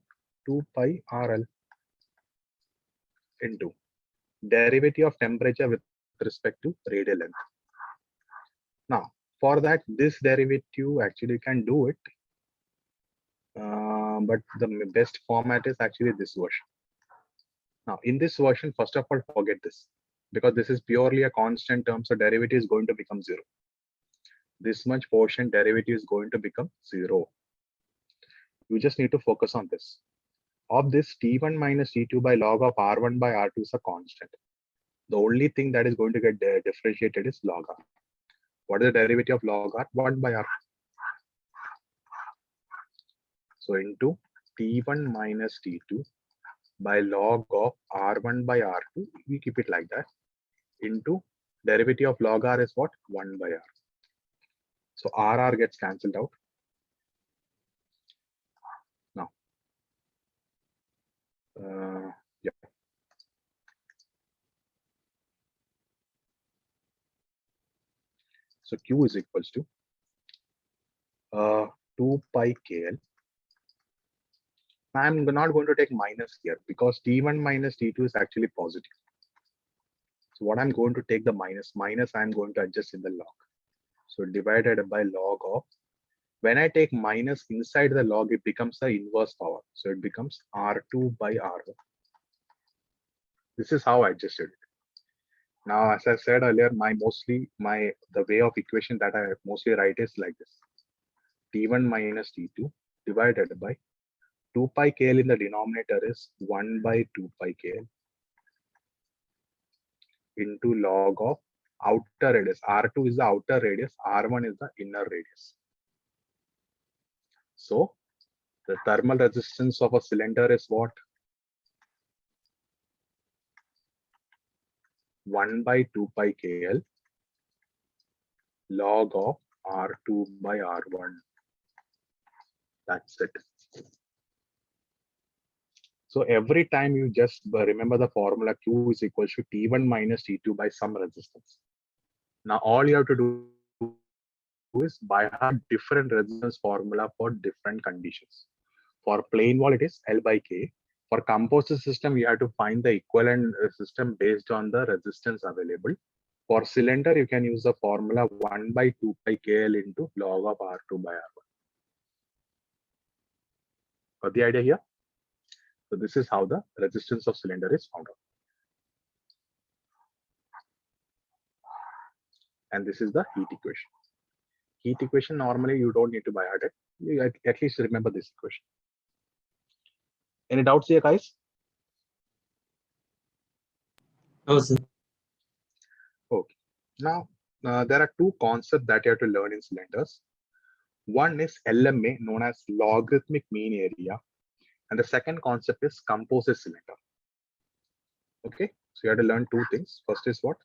2 pi RL into derivative of temperature with respect to radial length. Now, for that, this derivative actually you can do it, but the best format is actually this version. Now, in this version, first of all, forget this, because this is purely a constant term, so derivative is going to become 0. This much portion derivative is going to become 0. You just need to focus on this. Of this, T1 minus T2 by log of R1 by R2 is a constant. The only thing that is going to get differentiated is log R. What is the derivative of log R? 1 by R. So into T1 minus T2 by log of R1 by R2, we keep it like that, into derivative of log R is what? 1 by R. So RR gets cancelled out. Now, yeah. So Q is equals to 2 pi KL. I'm not going to take minus here because T1 minus T2 is actually positive. So what I'm going to take the minus, I'm going to adjust in the log. So divided by log of, when I take minus inside the log, it becomes the inverse power. So it becomes R2 by R1. This is how I adjusted it. Now, as I said earlier, the way of equation that I mostly write is like this. T1 minus T2 divided by 2 pi KL in the denominator is 1 by 2 pi KL into log of outer radius. R2 is the outer radius, R1 is the inner radius. So the thermal resistance of a cylinder is what? 1 by 2 pi KL log of R2 by R1. That's it. So every time you just remember the formula Q is equal to T1 minus T2 by some resistance. Now all you have to do is by heart different resistance formula for different conditions. For plain wall, it is L by K. For composite system, you have to find the equivalent system based on the resistance available. For cylinder, you can use the formula 1 by 2 pi KL into log of R2 by R1. Got the idea here? So this is how the resistance of cylinder is found out. And this is the heat equation. Heat equation, normally you don't need to by heart it. You at least remember this equation. Any doubts here, guys? No, sir. Okay. Now, there are two concepts that you have to learn in cylinders. One is LMA, known as logarithmic mean area. And the second concept is composite cylinder. Okay, so you have to learn two things. First is what?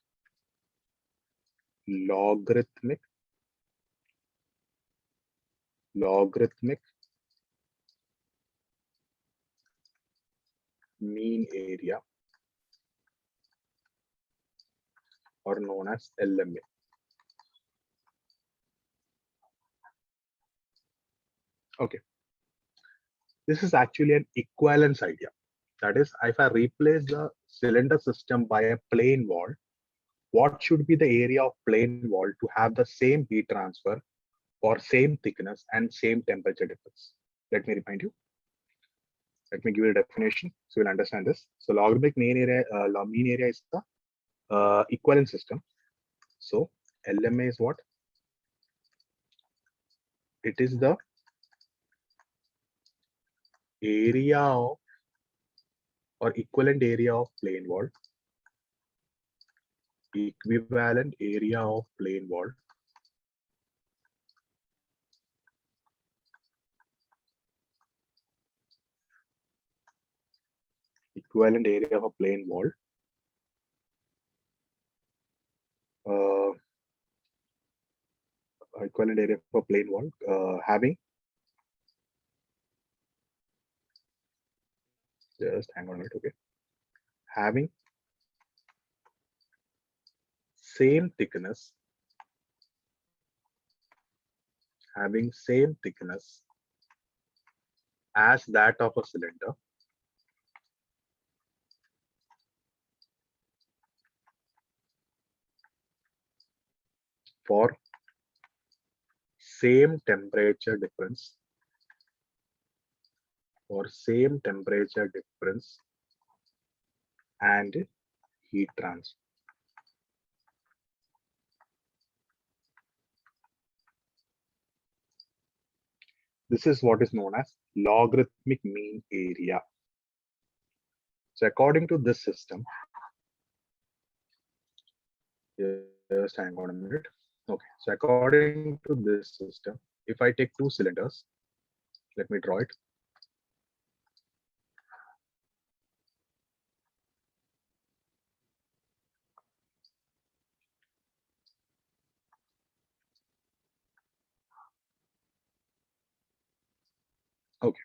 Logarithmic mean area, or known as LMA. Okay, this is actually an equivalence idea. That is, if I replace the cylinder system by a plane wall, what should be the area of plane wall to have the same heat transfer for same thickness and same temperature difference? Let me remind you. Let me give you a definition so you'll understand this. So logarithmic mean area is the equivalent system. So LMA is what? It is the area of or equivalent area of plane wall, equivalent area of plane wall equivalent area of a plane wall equivalent area for plane wall having, just hang on a minute, okay, having same thickness as that of a cylinder for same temperature difference and heat transfer. This is what is known as logarithmic mean area. So according to this system, just hang on a minute. Okay, so according to this system, if I take two cylinders, let me draw it. Okay.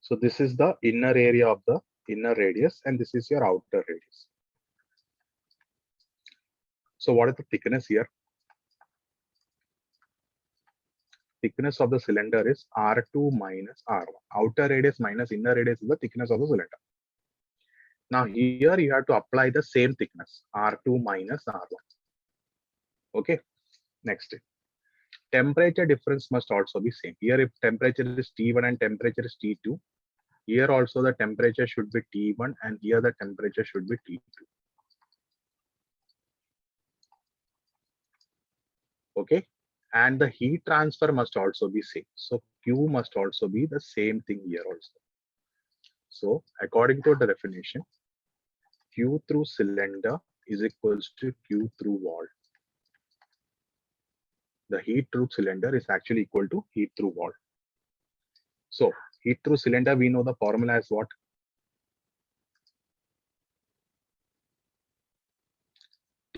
So this is the inner area of the inner radius, and this is your outer radius. So what is the thickness here? Thickness of the cylinder is R2 minus R1. Outer radius minus inner radius is the thickness of the cylinder. Now here you have to apply the same thickness, R2 minus R1. Okay, next. Temperature difference must also be same. Here if temperature is T1 and temperature is T2, here also the temperature should be T1 and here the temperature should be T2. Okay, and the heat transfer must also be same. So Q must also be the same thing here also. So according to the definition, Q through cylinder is equals to Q through wall. The heat through cylinder is actually equal to heat through wall. So heat through cylinder, we know the formula is what?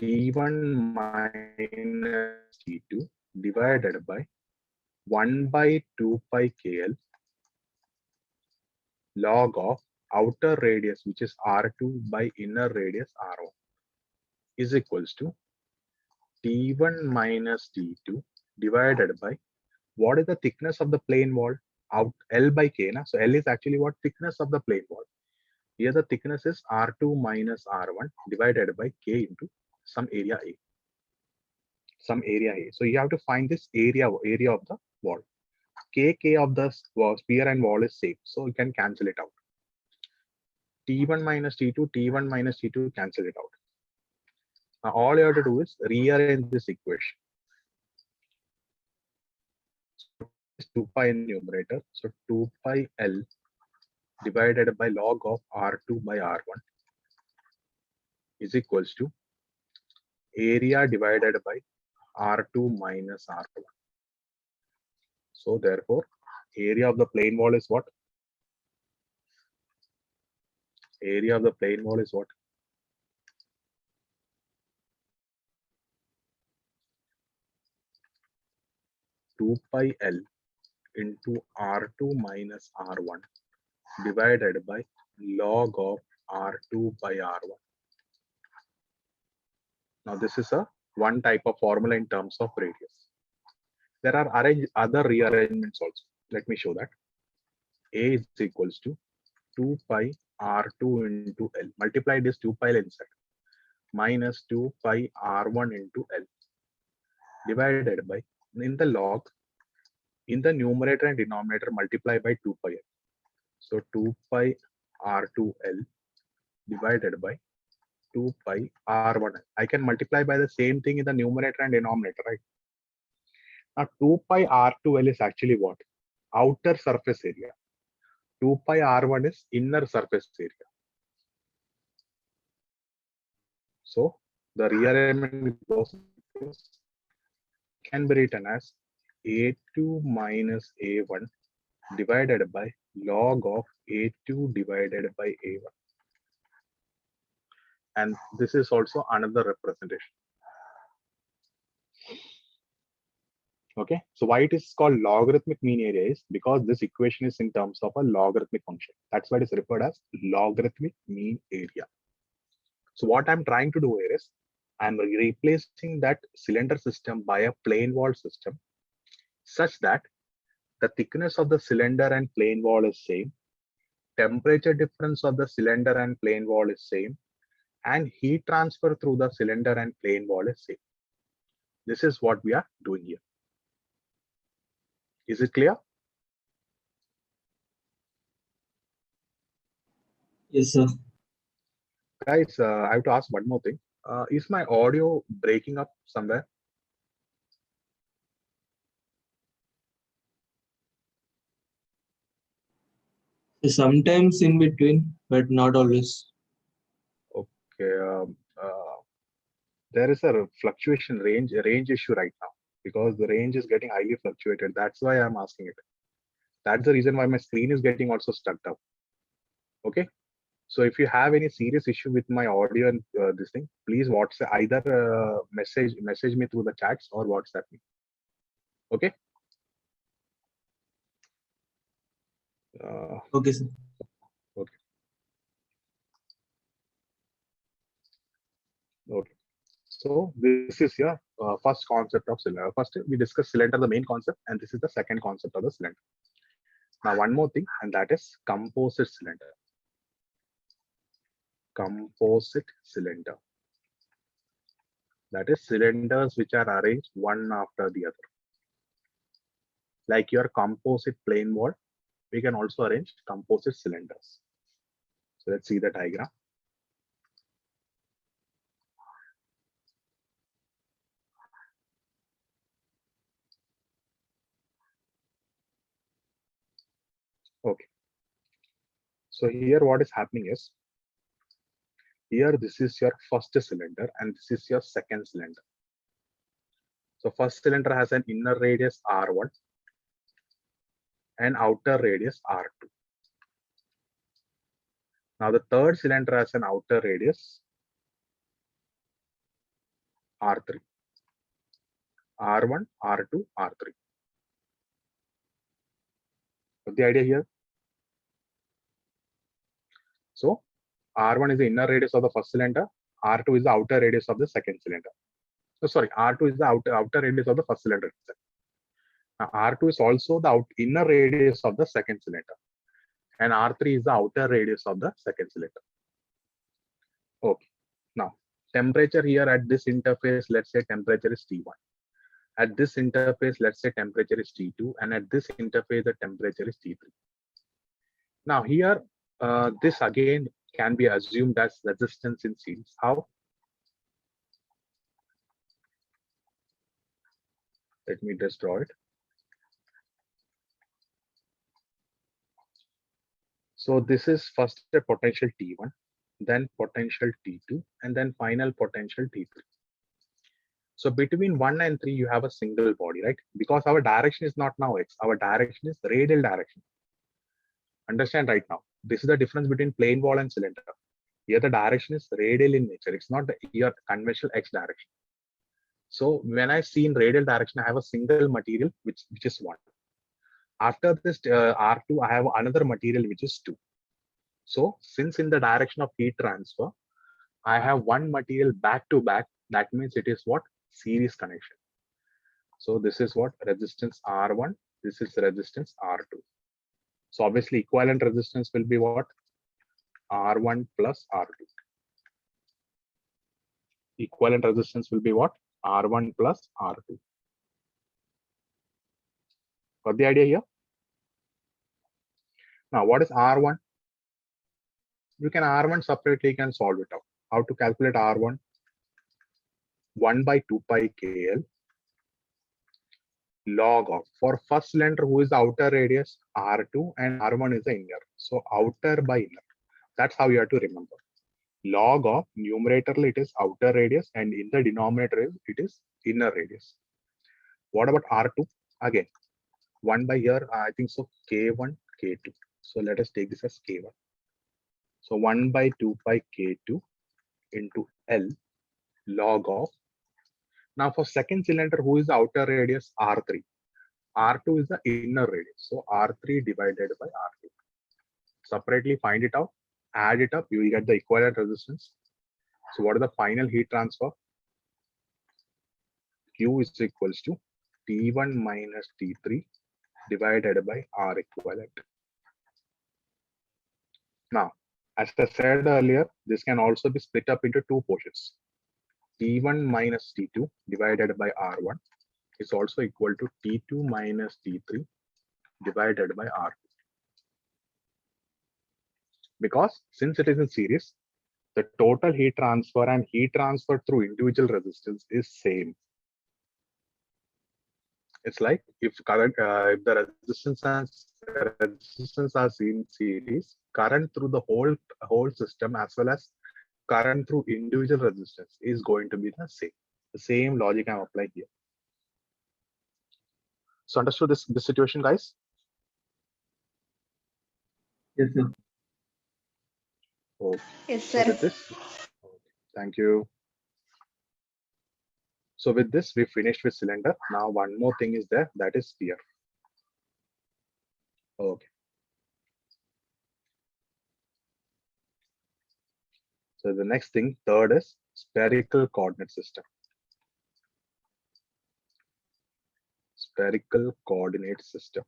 T1 minus T2 divided by 1 by 2 pi KL log of outer radius, which is R2 by inner radius R1, is equals to T1 minus T2 divided by what is the thickness of the plane wall? Out L by K. Na? So L is actually what? Thickness of the plane wall. Here the thickness is R2 minus R1 divided by K into some area A. So you have to find this area of the wall. K of the sphere and wall is same. So you can cancel it out. T1 minus T2 cancel it out. Now all you have to do is rearrange this equation. 2 pi in numerator. So 2 pi L divided by log of R2 by R1 is equals to area divided by R2 minus R1. So therefore, area of the plane wall is what? Area of the plane wall is what? Two pi L into R2 minus R1 divided by log of R2 by R1. Now this is a one type of formula in terms of radius. There are other rearrangements also. Let me show that. A is equals to 2 pi R2 into L. Multiply this 2 pi inside. Minus 2 pi R1 into L. Divided by, in the log, in the numerator and denominator, multiply by 2 pi L. So 2 pi R2L divided by 2 pi R1L. I can multiply by the same thing in the numerator and denominator, right? Now 2 pi R2L is actually what? Outer surface area. 2 pi R1 is inner surface area. So the rearrangement can be written as A2 minus A1 divided by log of A2 divided by A1. And this is also another representation. Okay, so why it is called logarithmic mean area is because this equation is in terms of a logarithmic function. That's why it is referred as logarithmic mean area. So what I'm trying to do here is I'm replacing that cylinder system by a plane wall system such that the thickness of the cylinder and plane wall is same, temperature difference of the cylinder and plane wall is same, and heat transfer through the cylinder and plane wall is same. This is what we are doing here. Is it clear? Yes, sir. Guys, I have to ask one more thing. Is my audio breaking up somewhere? Sometimes in between, but not always. Okay. There is a fluctuation range issue right now because the range is getting highly fluctuated. That's why I'm asking it. That's the reason why my screen is getting also stuck up. Okay. So if you have any serious issue with my audio and this thing, please WhatsApp either message me through the chats or WhatsApp me. Okay. Okay, sir. Okay. Okay. So this is your first concept of cylinder. First, we discussed cylinder, the main concept, and this is the second concept of the cylinder. Now, one more thing, and that is composite cylinder. Composite cylinder. That is cylinders which are arranged one after the other. Like your composite plane wall, we can also arrange composite cylinders. So let's see the diagram. Okay. So here what is happening is, here this is your first cylinder and this is your second cylinder. So first cylinder has an inner radius R1 and outer radius R2. Now the third cylinder has an outer radius R3. R1, R2, R3. What's the idea here? So R1 is the inner radius of the first cylinder, R2 is the outer radius of the second cylinder. So sorry, R2 is the outer radius of the first cylinder. Now R2 is also the inner radius of the second cylinder, and R3 is the outer radius of the second cylinder. Okay. Now temperature here at this interface, let's say temperature is T1. At this interface, let's say temperature is T2, and at this interface, the temperature is T3. Now here, this again can be assumed as resistance in series. How? Let me just draw it. So this is first a potential T1, then potential T2, and then final potential T3. So between 1 and 3, you have a single body, right? Because our direction is not now X, our direction is radial direction. Understand right now. This is the difference between plane wall and cylinder. Here the direction is radial in nature. It's not your conventional X direction. So when I see in radial direction, I have a single material which is 1. After this R2, I have another material which is 2. So since in the direction of heat transfer, I have one material back to back, that means it is what? Series connection. So this is what? Resistance R1, this is resistance R2. So obviously equivalent resistance will be what? R1 plus R2. Equivalent resistance will be what? R1 plus R2. Got the idea here? Now what is R1? You can R1 separately, you can solve it out. How to calculate R1? 1 by 2 pi KL log of, for first cylinder who is the outer radius R2 and R1 is the inner. So outer by inner. That's how you have to remember. Log of numerator it is outer radius and in the denominator it is inner radius. What about R2? Again, 1 by here, I think so K1, K2. So let us take this as K1. So 1 by 2 pi K2 into L log of. Now for second cylinder, who is the outer radius? R3. R2 is the inner radius. So R3 divided by R2. Separately find it out, add it up, you will get the equivalent resistance. So what is the final heat transfer? Q is equals to T1 minus T3 divided by R equivalent. Now, as I said earlier, this can also be split up into two portions. T1 minus T2 divided by R1 is also equal to T2 minus T3 divided by R2. Because since it is in series, the total heat transfer and heat transfer through individual resistance is same. It's like if current, if the resistance are in series, current through the whole system as well as current through individual resistance is going to be the same. The same logic I'm applying here. So understood this situation, guys? Yes, sir. Okay. Yes, So sir. with this, thank you. So with this, we finished with cylinder. Now one more thing is there, that is sphere. Okay. So the next thing, third is spherical coordinate system. Spherical coordinate system.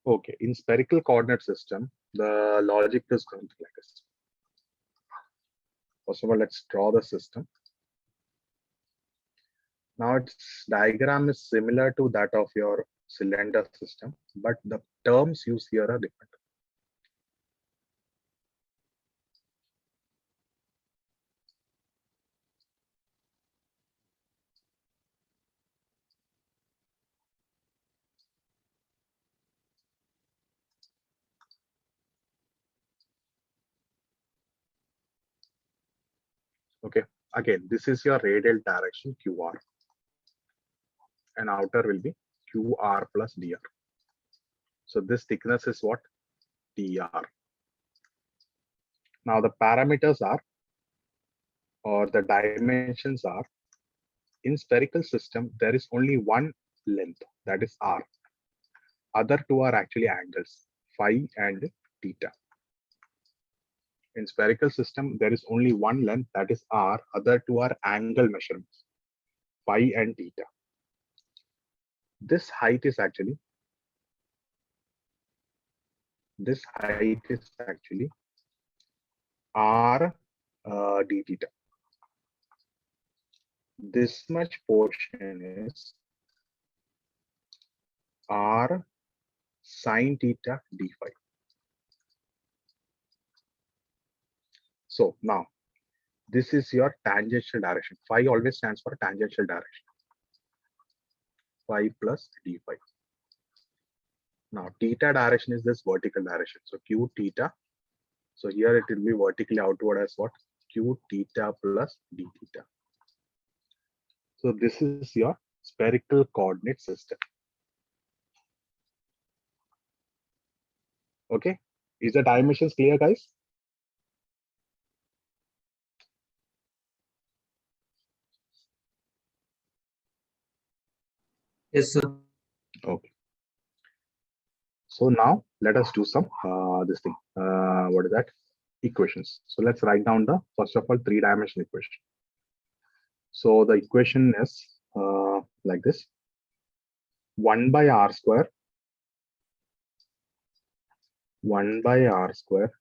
Okay, in spherical coordinate system, the logic is going to be like this. First of all, let's draw the system. Now its diagram is similar to that of your cylinder system, but the terms used here are different. Okay, again, this is your radial direction QR, and outer will be QR plus DR. So this thickness is what? DR. Now the parameters are, or the dimensions are, in spherical system, there is only one length, that is R. Other two are actually angles, phi and theta. In spherical system, there is only one length, that is R. Other two are angle measurements, phi and theta. This height is actually R d theta. This much portion is R sine theta d phi. So now this is your tangential direction. Phi always stands for tangential direction. Phi plus d phi. Now theta direction is this vertical direction. So q theta. So here it will be vertically outward as what? Q theta plus d theta. So this is your spherical coordinate system. Okay, is the dimensions clear, guys? Yes, sir. Okay. So now let us do some this thing. What is that? Equations. So let's write down the first of all three-dimensional equation. So the equation is like this: 1 by r square, 1 by r square,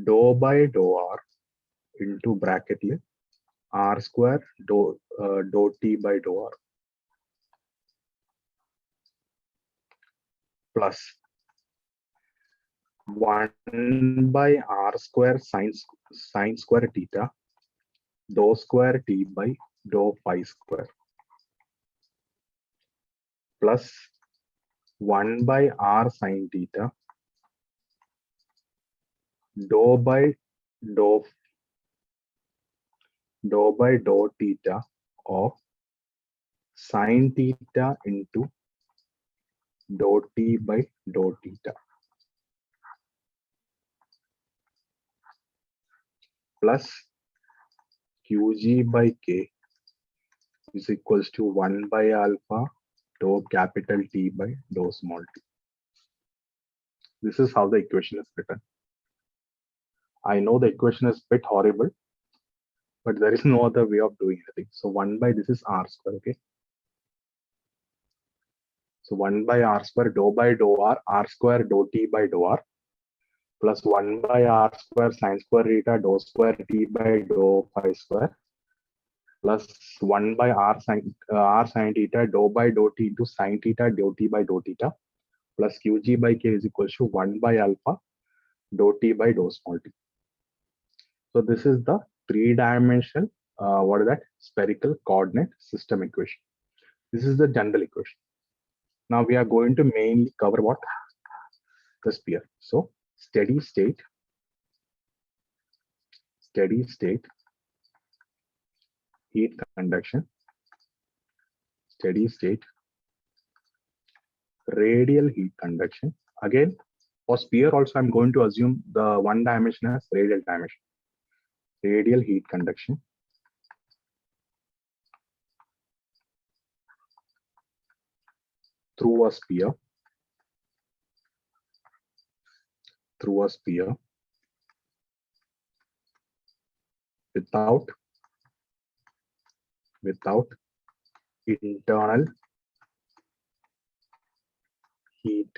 dou by dou r into bracket here, r square dou t by dou r plus 1 by r square sine square theta dou square t by dou phi square plus 1 by r sine theta dou by dou theta of sine theta into dou t by dou theta plus qg by k is equals to 1 by alpha dou capital T by dou small t. This is how the equation is written. I know the equation is a bit horrible, but there is no other way of doing anything. So 1 by this is r square, okay? So 1 by r square dou by dou r square dou t by dou r plus 1 by r square sine square theta dou square t by dou phi square plus 1 by r sine theta dou by dou t into sine theta dou t by dou theta plus qg by k is equals to 1 by alpha dou t by dou small t. So this is the three-dimensional, what is that? Spherical coordinate system equation. This is the general equation. Now we are going to mainly cover what? The sphere. So steady state heat conduction, steady state radial heat conduction. Again, for sphere also I'm going to assume the one dimension as radial dimension. Radial heat conduction through a sphere without internal heat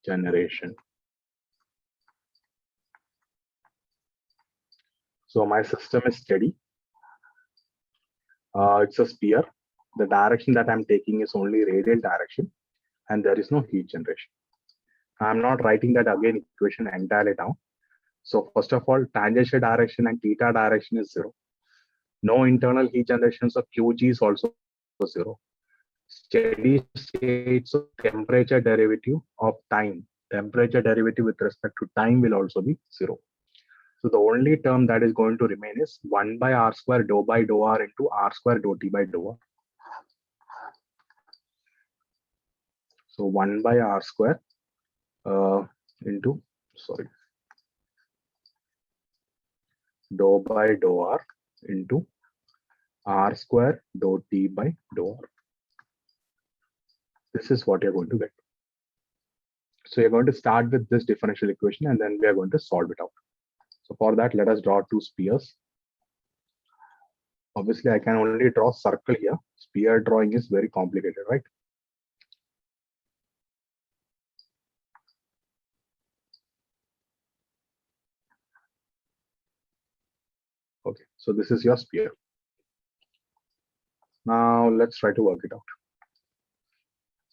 generation. So my system is steady. It's a sphere. The direction that I'm taking is only radial direction, and there is no heat generation. I'm not writing that again equation entirely down. So first of all, tangential direction and theta direction is 0. No internal heat generation, so Qg is also 0. Steady state, so temperature derivative of time, temperature derivative with respect to time will also be 0. So the only term that is going to remain is 1 by r square dou by dou r into r square dou t by dou r. So 1 by r square into, sorry, dou by dou r into r square dou t by dou r. This is what you're going to get. So you're going to start with this differential equation and then we are going to solve it out. So for that, let us draw two spheres. Obviously, I can only draw circle here. Sphere drawing is very complicated, right? Okay, so this is your sphere. Now let's try to work it out.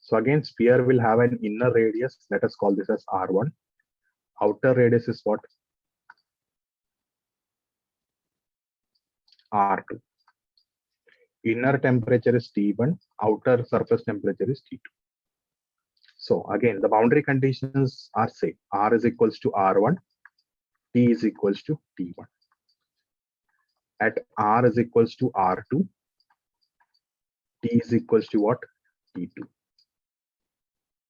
So again, sphere will have an inner radius. Let us call this as R1. Outer radius is what? R2. Inner temperature is T1. Outer surface temperature is T2. So again, the boundary conditions are same. R is equals to R1. T is equals to T1. At R is equals to R2. T is equals to what? T2.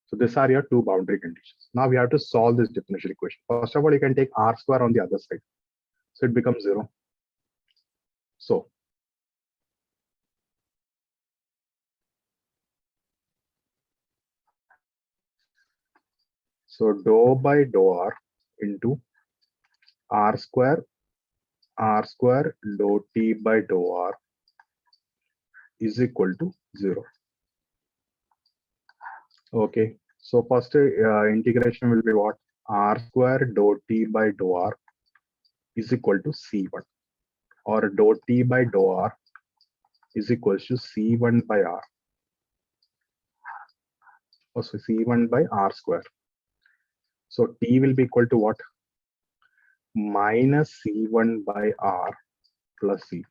So these are your two boundary conditions. Now we have to solve this differential equation. First of all, you can take r square on the other side. So it becomes 0. So So dou by dou r into r square dou t by dou r is equal to 0. Okay, so first integration will be what? R square dou t by dou r is equal to C1, or dou t by dou r is equal to C1 by r, or so C1 by r square. So t will be equal to what? Minus C1 by r plus C2.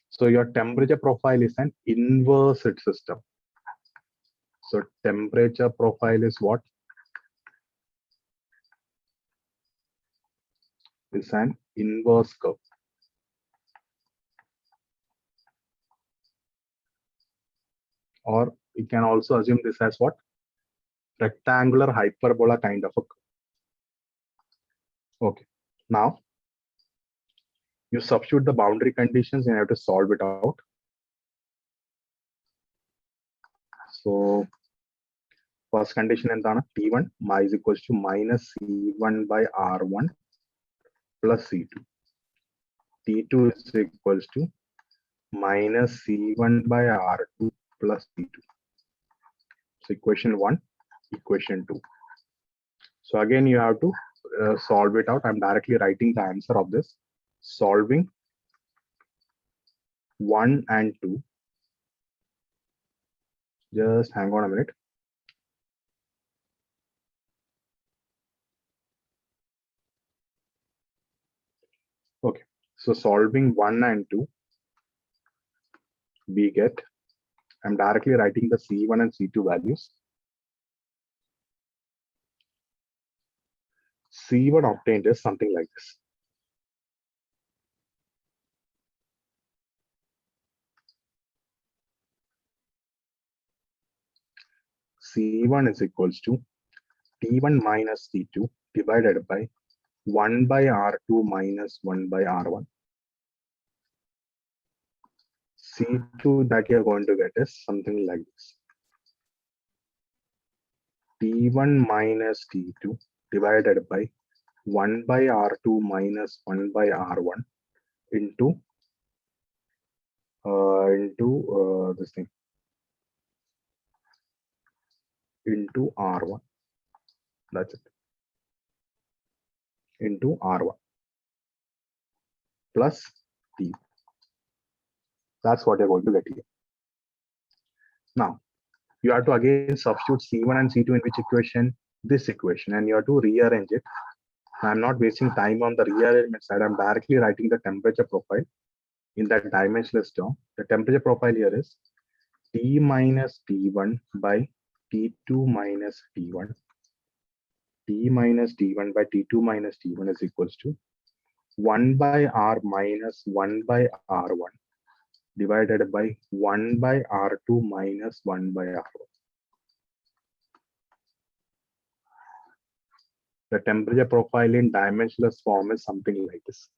So your temperature profile is an inverted system. So temperature profile is what? Is an inverse curve. Or you can also assume this as what? Rectangular hyperbola kind of a curve. Okay. Now you substitute the boundary conditions and you have to solve it out. So first condition endana? T1 is equals to minus C1 by R1 plus C2. T2 is equals to minus C1 by R2 plus C2. So equation 1, equation 2. So again, you have to solve it out. I'm directly writing the answer of this. Solving 1 and 2. Just hang on a minute. Okay, so solving 1 and 2, we get, I'm directly writing the C1 and C2 values. C1 obtained is something like this. C1 is equals to T1 minus T2 divided by 1 by R2 minus 1 by R1. C2 that you're going to get is something like this. T1 minus T2 divided by 1 by R2 minus 1 by R1 into this thing, into R1. That's it. Into R1 plus T. That's what you're going to get here. Now, you have to again substitute C1 and C2 in which equation? This equation, and you have to rearrange it. I'm not wasting time on the rearrangement side. I'm directly writing the temperature profile in that dimensionless term. The temperature profile here is T minus T1 by T2 minus T1. T minus T1 by T2 minus T1 is equals to 1 by R minus 1 by R1 divided by 1 by R2 minus 1 by R1. The temperature profile in dimensionless form is something like this.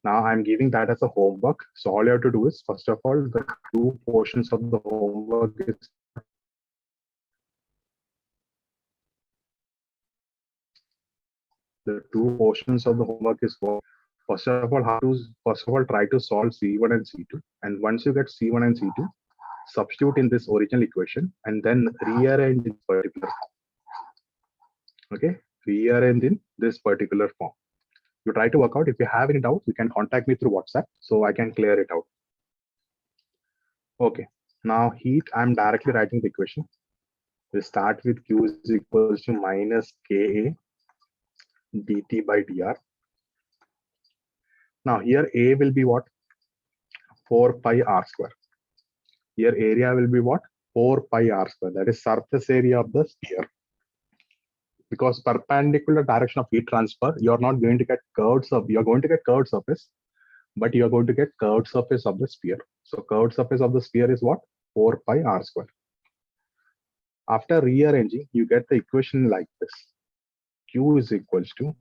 Now I'm giving that as a homework. So all you have to do is, first of all, the two portions of the homework is first of all try to solve C1 and C2, and once you get C1 and C2, substitute in this original equation and then rearrange in particular form. Okay, rearrange in this particular form. You try to work out. If you have any doubts, you can contact me through WhatsApp so I can clear it out. Okay, now heat, I'm directly writing the equation. We start with Q is equals to minus Ka dt by dr. Now here A will be what? 4 pi r square. Here area will be what? 4 pi r square. That is surface area of the sphere. Because perpendicular direction of heat transfer, you're not going to get curved surface. You're going to get curved surface, but you're going to get curved surface of the sphere. So curved surface of the sphere is what? 4 pi r square. After rearranging, you get the equation like this. Q is equals to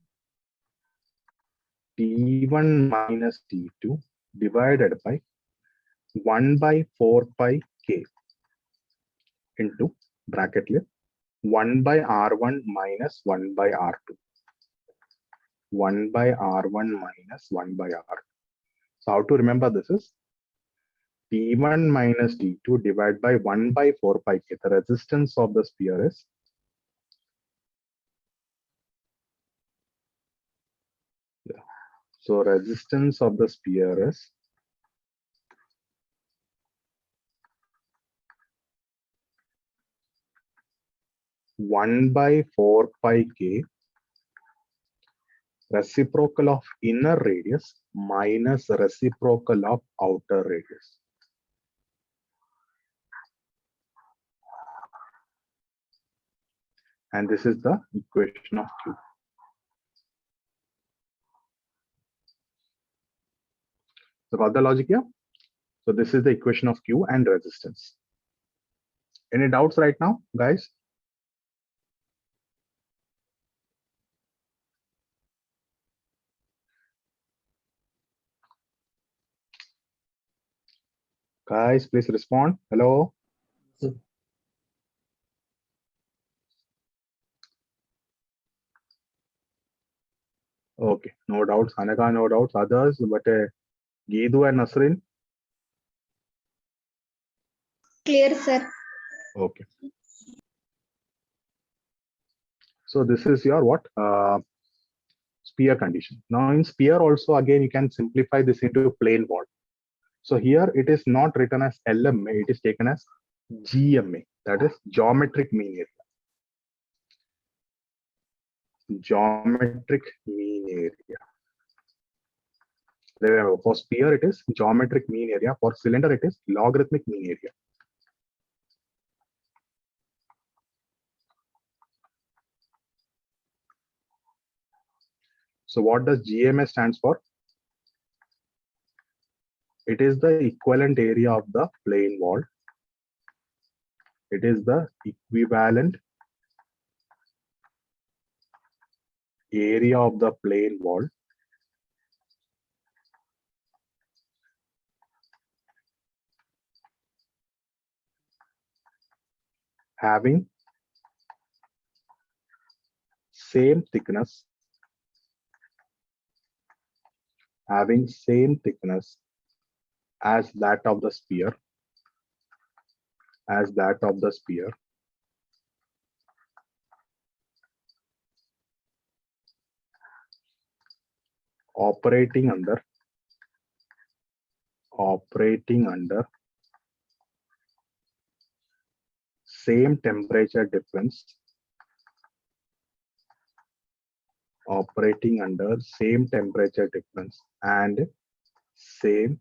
T1 minus T2 divided by 1 by 4 pi K into bracket here 1 by R1 minus 1 by R2. 1 by R1 minus 1 by R2. So how to remember this is T1 minus T2 divided by 1 by 4 pi k. The resistance of the sphere is so resistance of the sphere is 1 by 4 pi k reciprocal of inner radius minus reciprocal of outer radius. And this is the equation of Q. So got the logic here? So this is the equation of Q and resistance. Any doubts right now, guys? Guys, please respond. Hello. Sir. Okay, no doubts. Hanaka, no doubts. Others, but Geedu and Nasrin. Clear, sir. Okay. So this is your what? Sphere condition. Now in sphere also again you can simplify this into a plane wall. So here it is not written as LMA, it is taken as GMA, that is geometric mean area. Geometric mean area. Remember, for sphere it is geometric mean area, for cylinder it is logarithmic mean area. So what does GMA stands for? It is the equivalent area of the plane wall. It is the equivalent area of the plane wall having same thickness as that of the sphere, operating under same temperature difference, and same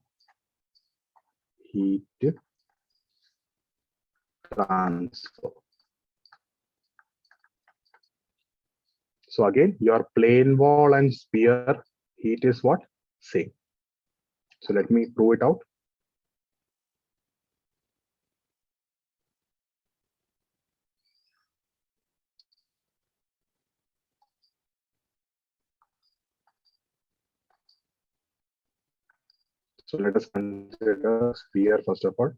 heat transfer. So again, your plane wall and sphere heat is what? Same. So let me prove it out. So let us consider sphere first of all.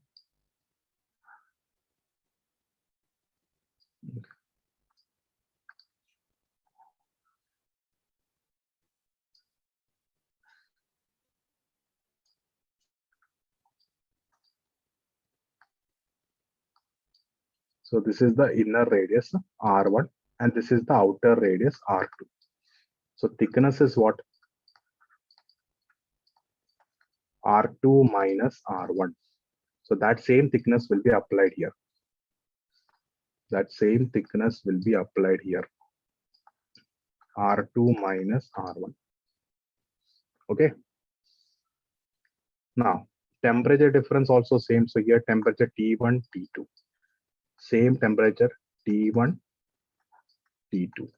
So this is the inner radius R1 and this is the outer radius R2. So thickness is what? R2 minus R1. So that same thickness will be applied here. R2 minus R1. Okay. Now temperature difference also same. So here temperature T1, T2. Same temperature T1, T2.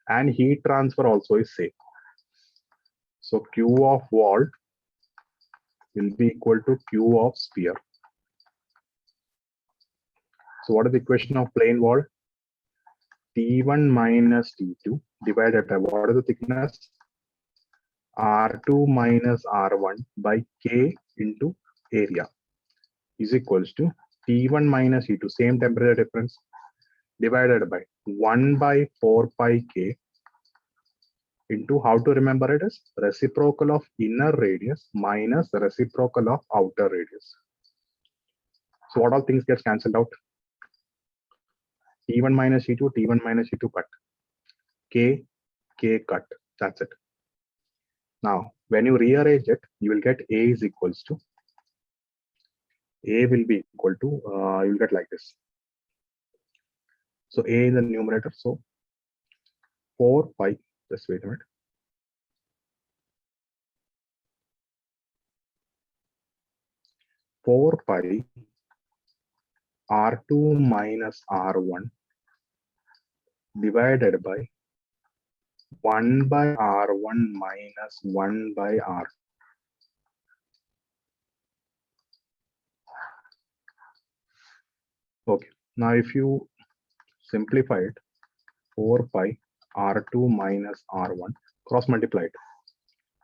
And heat transfer also is same. So Q of wall will be equal to Q of sphere. So what is the equation of plane wall? T1 minus T2 divided by what is the thickness? R2 minus R1 by K into area. is equals to T1 minus T2, same temperature difference, divided by 1 by 4 pi K into, how to remember it, is reciprocal of inner radius minus the reciprocal of outer radius. So what all things gets cancelled out? T1 minus T2, T1 minus T2 cut. K cut. That's it. Now, when you rearrange it, you will get A is equals to, A will be equal to, you will get like this. So A in the numerator. So 4 pi, just wait a minute. Four pi R2 minus R1 divided by 1 by R1 minus 1 by R2. Okay, now if you simplify it, 4 pi R2 minus R1, cross multiply it.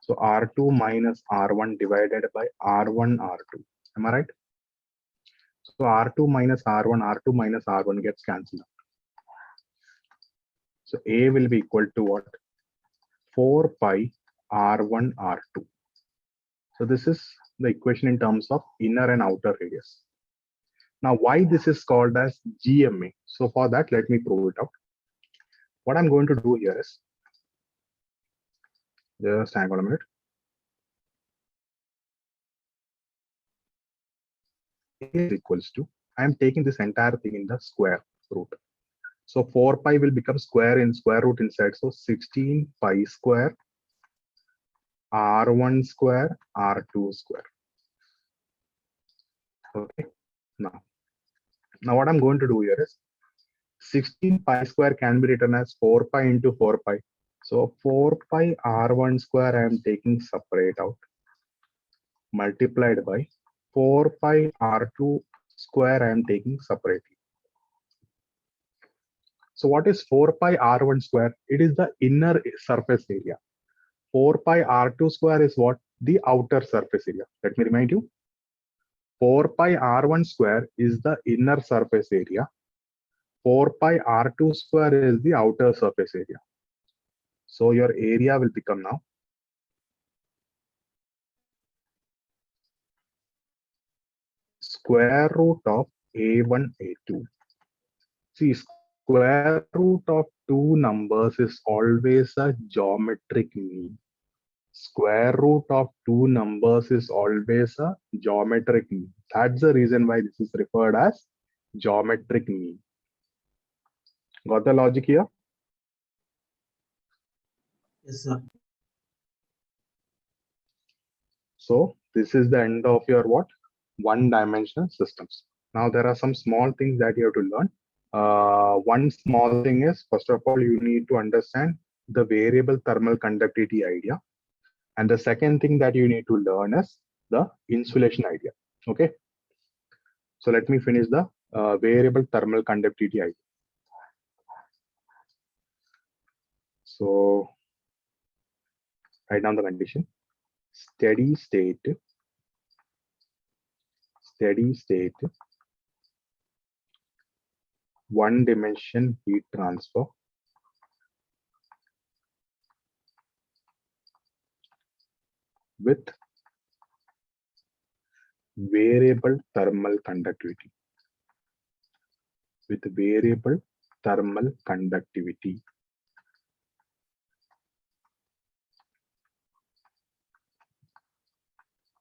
So R2 minus R1 divided by R1 R2. Am I right? So R2 minus R1 gets cancelled out. So A will be equal to what? 4 pi R1 R2. So this is the equation in terms of inner and outer radius. Now, why this is called as GMA? So for that, let me prove it out. What I'm going to do here is, just hang on a minute. A is equals to, I'm taking this entire thing in the square root. So 4 pi will become square root inside. So 16 pi square R1 square R2 square. Okay. Now what I'm going to do here is, 16 pi square can be written as 4 pi into 4 pi. So 4 pi R1 square I am taking separate out, multiplied by 4 pi R2 square I am taking separately. So what is 4 pi R1 square? It is the inner surface area. 4 pi R2 square is what? The outer surface area. Let me remind you. 4 pi R1 square is the inner surface area. 4 pi R2 square is the outer surface area. So your area will become now square root of A1, A2. See, square root of two numbers is always a geometric mean. Square root of two numbers is always a geometric mean. That's the reason why this is referred as geometric mean. Got the logic here? Yes, sir. So this is the end of your what? One-dimensional systems. Now there are some small things that you have to learn. One small thing is, first of all, you need to understand the variable thermal conductivity idea. And the second thing that you need to learn is the insulation idea. Okay. So let me finish the variable thermal conductivity idea. So write down the condition. Steady state, one dimension heat transfer with variable thermal conductivity.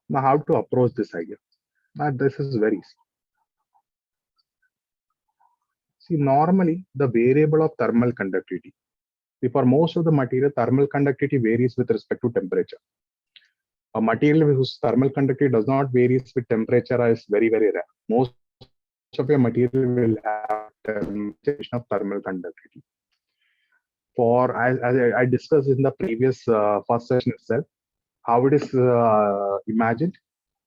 Now, how to approach this idea? Now, this is very easy. See, normally the variable of thermal conductivity, for most of the material, thermal conductivity varies with respect to temperature. A material whose thermal conductivity does not vary with temperature is very, very rare. Most of your material will have of thermal conductivity. For, as I discussed in the previous first session itself, how it is imagined.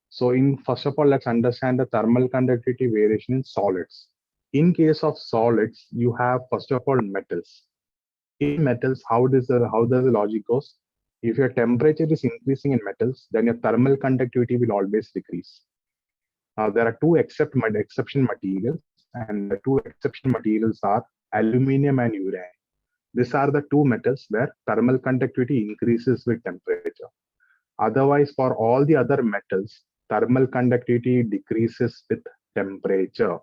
So first of all, let's understand the thermal conductivity variation in solids. In case of solids, you have first of all metals. In metals, how does the logic goes? If your temperature is increasing in metals, then your thermal conductivity will always decrease. Now there are two exception materials, and the two exception materials are aluminum and uranium. These are the two metals where thermal conductivity increases with temperature. Otherwise, for all the other metals, thermal conductivity decreases with temperature.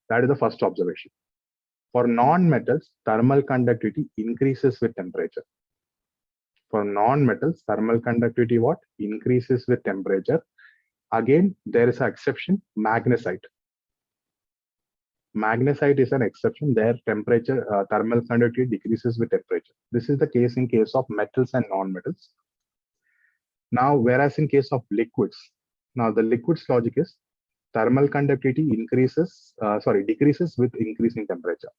That is the first observation. For non-metals, thermal conductivity increases with temperature. For non-metals, thermal conductivity what? Increases with temperature. Again, there is an exception, magnesite. Magnesite is an exception. Their temperature, thermal conductivity decreases with temperature. This is the case in case of metals and non-metals. Now, whereas in case of liquids, now the liquids logic is thermal conductivity decreases with increasing temperature.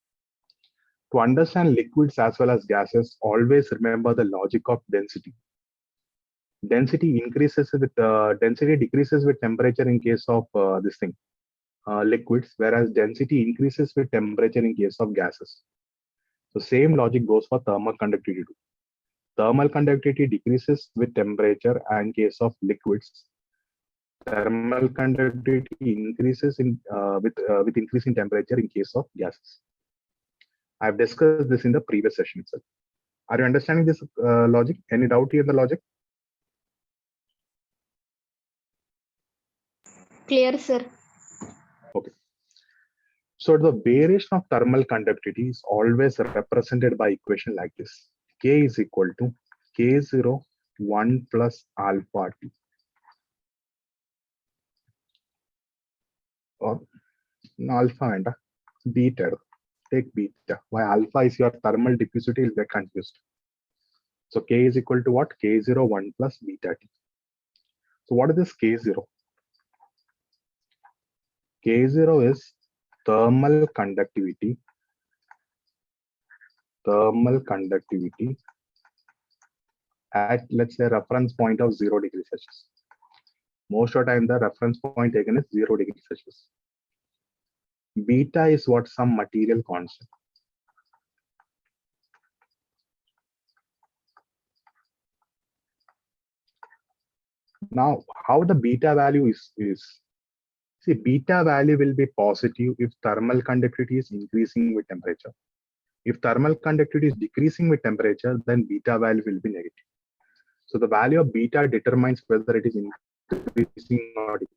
To understand liquids as well as gases, always remember the logic of density. Density decreases with temperature in case of liquids, whereas density increases with temperature in case of gases. So same logic goes for thermal conductivity too. Thermal conductivity decreases with temperature in case of liquids. Thermal conductivity increases with increasing temperature in case of gases. I've discussed this in the previous session itself. Are you understanding this logic? Any doubt here in the logic? Clear, sir. Okay. So the variation of thermal conductivity is always represented by equation like this. K is equal to K0 1 plus alpha T. Or alpha and beta. Take beta. Why alpha is your thermal diffusivity, you'll get confused. So K is equal to what? K0 1 plus beta T. So what is this K0? K0 is thermal conductivity at, let's say, reference point of 0 degrees Celsius. Most of the time the reference point taken is 0 degrees Celsius. Beta is what? Some material constant. Now, how the beta value is see, beta value will be positive if thermal conductivity is increasing with temperature. If thermal conductivity is decreasing with temperature, then beta value will be negative. So the value of beta determines whether it is increasing or decreasing.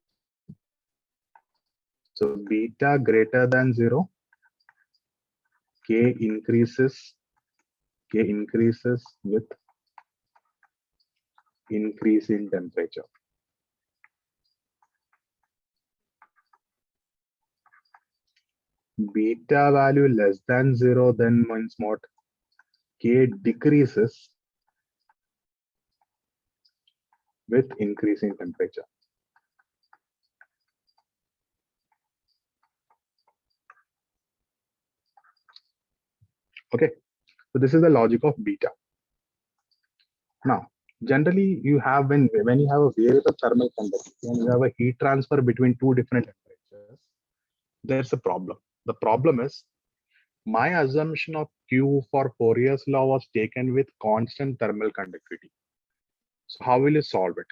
So beta greater than 0, K increases with increase in temperature. Beta value less than 0, then means what? K decreases with increase in temperature. Okay, so this is the logic of beta. Now, generally, you have when you have a variable thermal conductivity and you have a heat transfer between two different temperatures, there's a problem. The problem is my assumption of Q for Fourier's law was taken with constant thermal conductivity. So how will you solve it?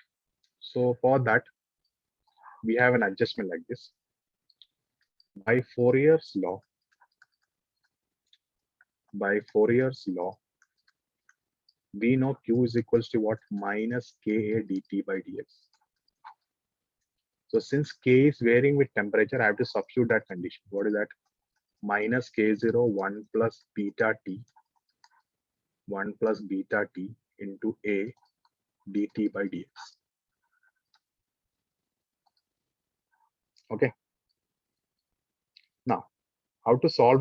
So for that, we have an adjustment like this. By Fourier's law, we know Q is equals to what? Minus Ka dt by dx. So since K is varying with temperature, I have to substitute that condition. What is that? Minus K0 1 plus beta T into A dt by dx. Okay. Now, how to solve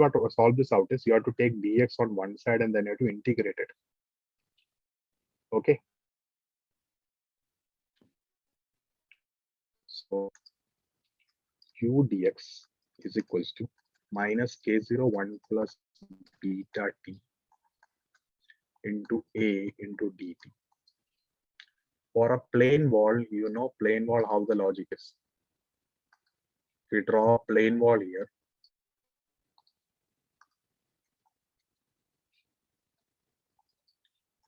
this out is you have to take dx on one side and then you have to integrate it. Okay. So Q dx is equals to minus K0 1 plus beta T into A into dt. For a plane wall, you know plane wall how the logic is. We draw a plane wall here.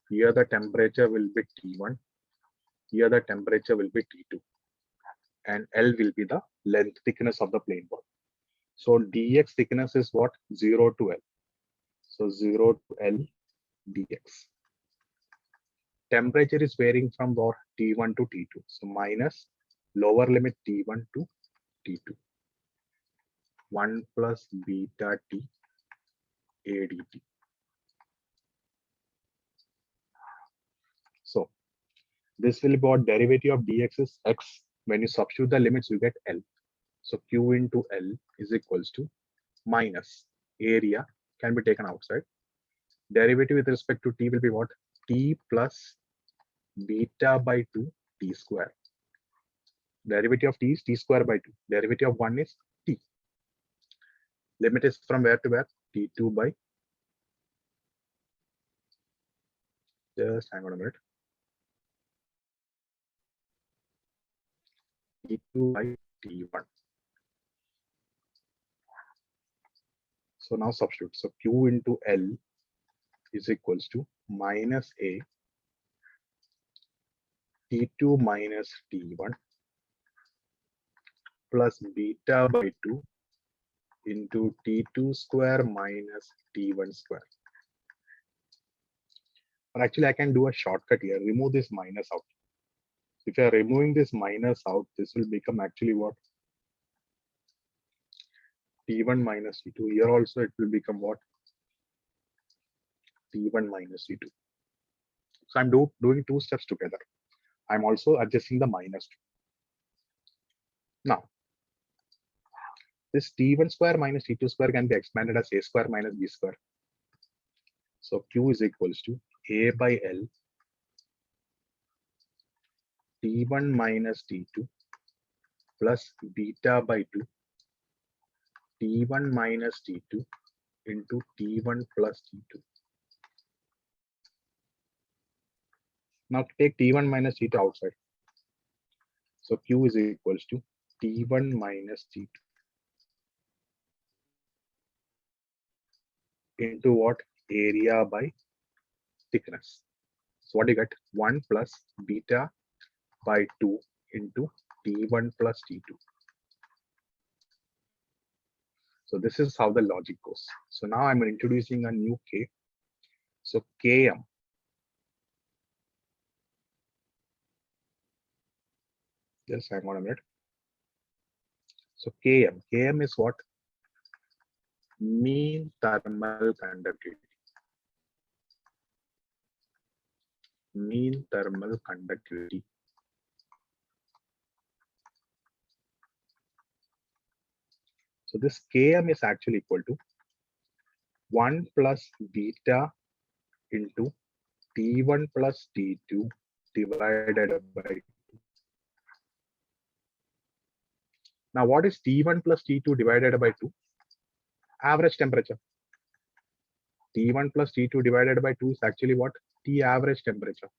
Here the temperature will be T1. Here the temperature will be T2. and L will be the length thickness of the plane ball. So dx thickness is what? 0 to L. So 0 to L dx. Temperature is varying from what? T1 to T2. So minus lower limit T1 to T2. 1 plus beta T ADT. So this will be what? Derivative of dx is x. When you substitute the limits, you get L. So Q into L is equals to minus area can be taken outside. Derivative with respect to T will be what? T plus beta by 2 T square. Derivative of T is T square by 2. Derivative of 1 is T. Limit is from where to where? T2 by, just hang on a minute. T2 by T1. So now substitute. So Q into L is equals to minus A T2 minus T1 plus beta by 2 into T2 square minus T1 square. Or actually, I can do a shortcut here. Remove this minus out. If you are removing this minus out, this will become actually what? T1 minus T2. Here also it will become what? T1 minus T2. So I'm doing two steps together. I'm also adjusting the minus 2. Now, this T1 square minus T2 square can be expanded as A square minus B square. So Q is equals to A by L T1 minus T2 plus beta by 2 T1 minus T2 into T1 plus T2. Now take T1 minus T2 outside. So Q is equals to T1 minus T2 into what? Area by thickness. So what do you get? 1 plus beta by 2 into T1 plus T2. So this is how the logic goes. So now I'm introducing a new K. So Km. Just hang on a minute. So Km is what? Mean thermal conductivity. Mean thermal conductivity. So this Km is actually equal to 1 plus beta into T1 plus T2 divided by 2. Now what is T1 plus T2 divided by 2? Average temperature. T1 plus T2 divided by 2 is actually what? T average temperature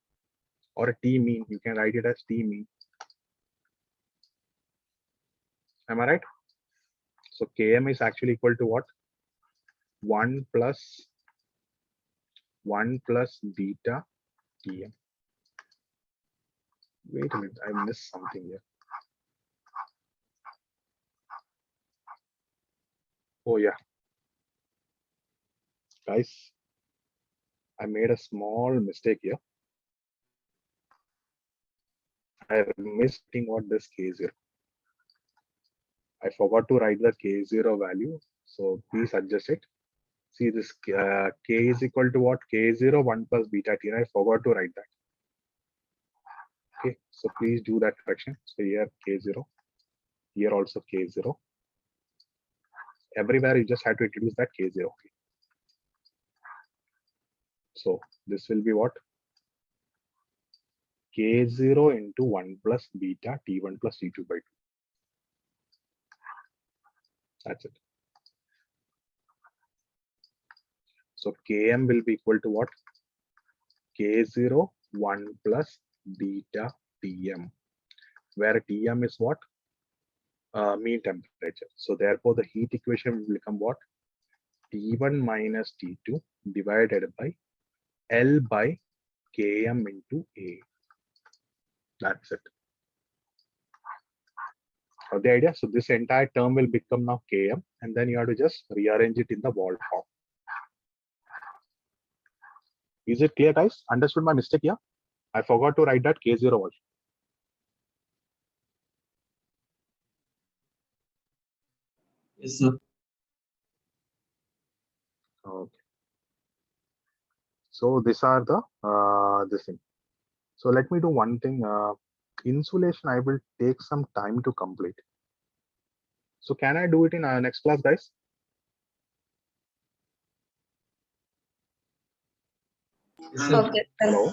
or a T mean. You can write it as T mean. Am I right? So Km is actually equal to what? 1 plus beta Tm. Wait a minute, I missed something here. Oh yeah. Guys, I made a small mistake here. I missed what this K0. I forgot to write the K0 value. So please adjust it. See this K is equal to what? K0 1 plus beta T. I forgot to write that. Okay, so please do that correction. So here K0, here also K0. Everywhere you just have to introduce that K0. Okay. So this will be what? K0 into 1 plus beta T1 plus T2 by 2. That's it. So Km will be equal to what? K0 1 plus beta Tm, where Tm is what? Mean temperature. So therefore the heat equation will become what? T1 minus T2 divided by L by Km into A. That's it. The idea? So this entire term will become now Km, and then you have to just rearrange it in the wall form. Is it clear, guys? Understood my mistake here? I forgot to write that K0 also. Yes, sir. Okay. So these are the this thing. So let me do one thing. Insulation, I will take some time to complete. So can I do it in our next class, guys? Yes, sir. Okay, sir. Hello.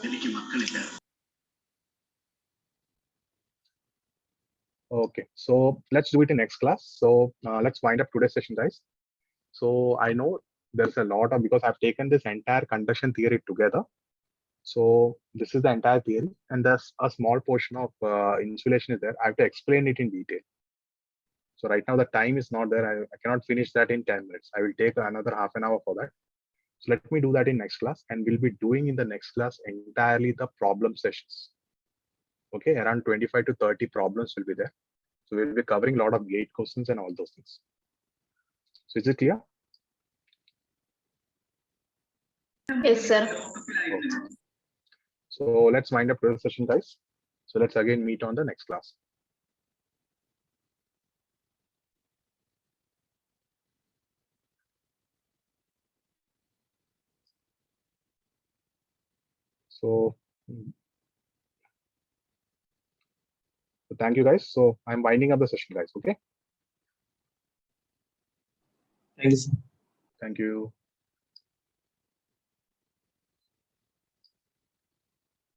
Okay, so let's do it in next class. So let's wind up today's session, guys. So I know there's a lot of, because I've taken this entire conduction theory together. So this is the entire theory, and there's a small portion of insulation is there. I have to explain it in detail. So right now the time is not there. I cannot finish that in 10 minutes. I will take another half an hour for that. So let me do that in next class, and we'll be doing in the next class entirely the problem sessions. Okay, around 25 to 30 problems will be there. So we'll be covering a lot of gate questions and all those things. So is it clear? Yes, sir. Okay. So let's wind up today's session, guys. So let's again meet on the next class. So thank you, guys. So I'm winding up the session, guys. Okay. Thank you, sir. Thank you.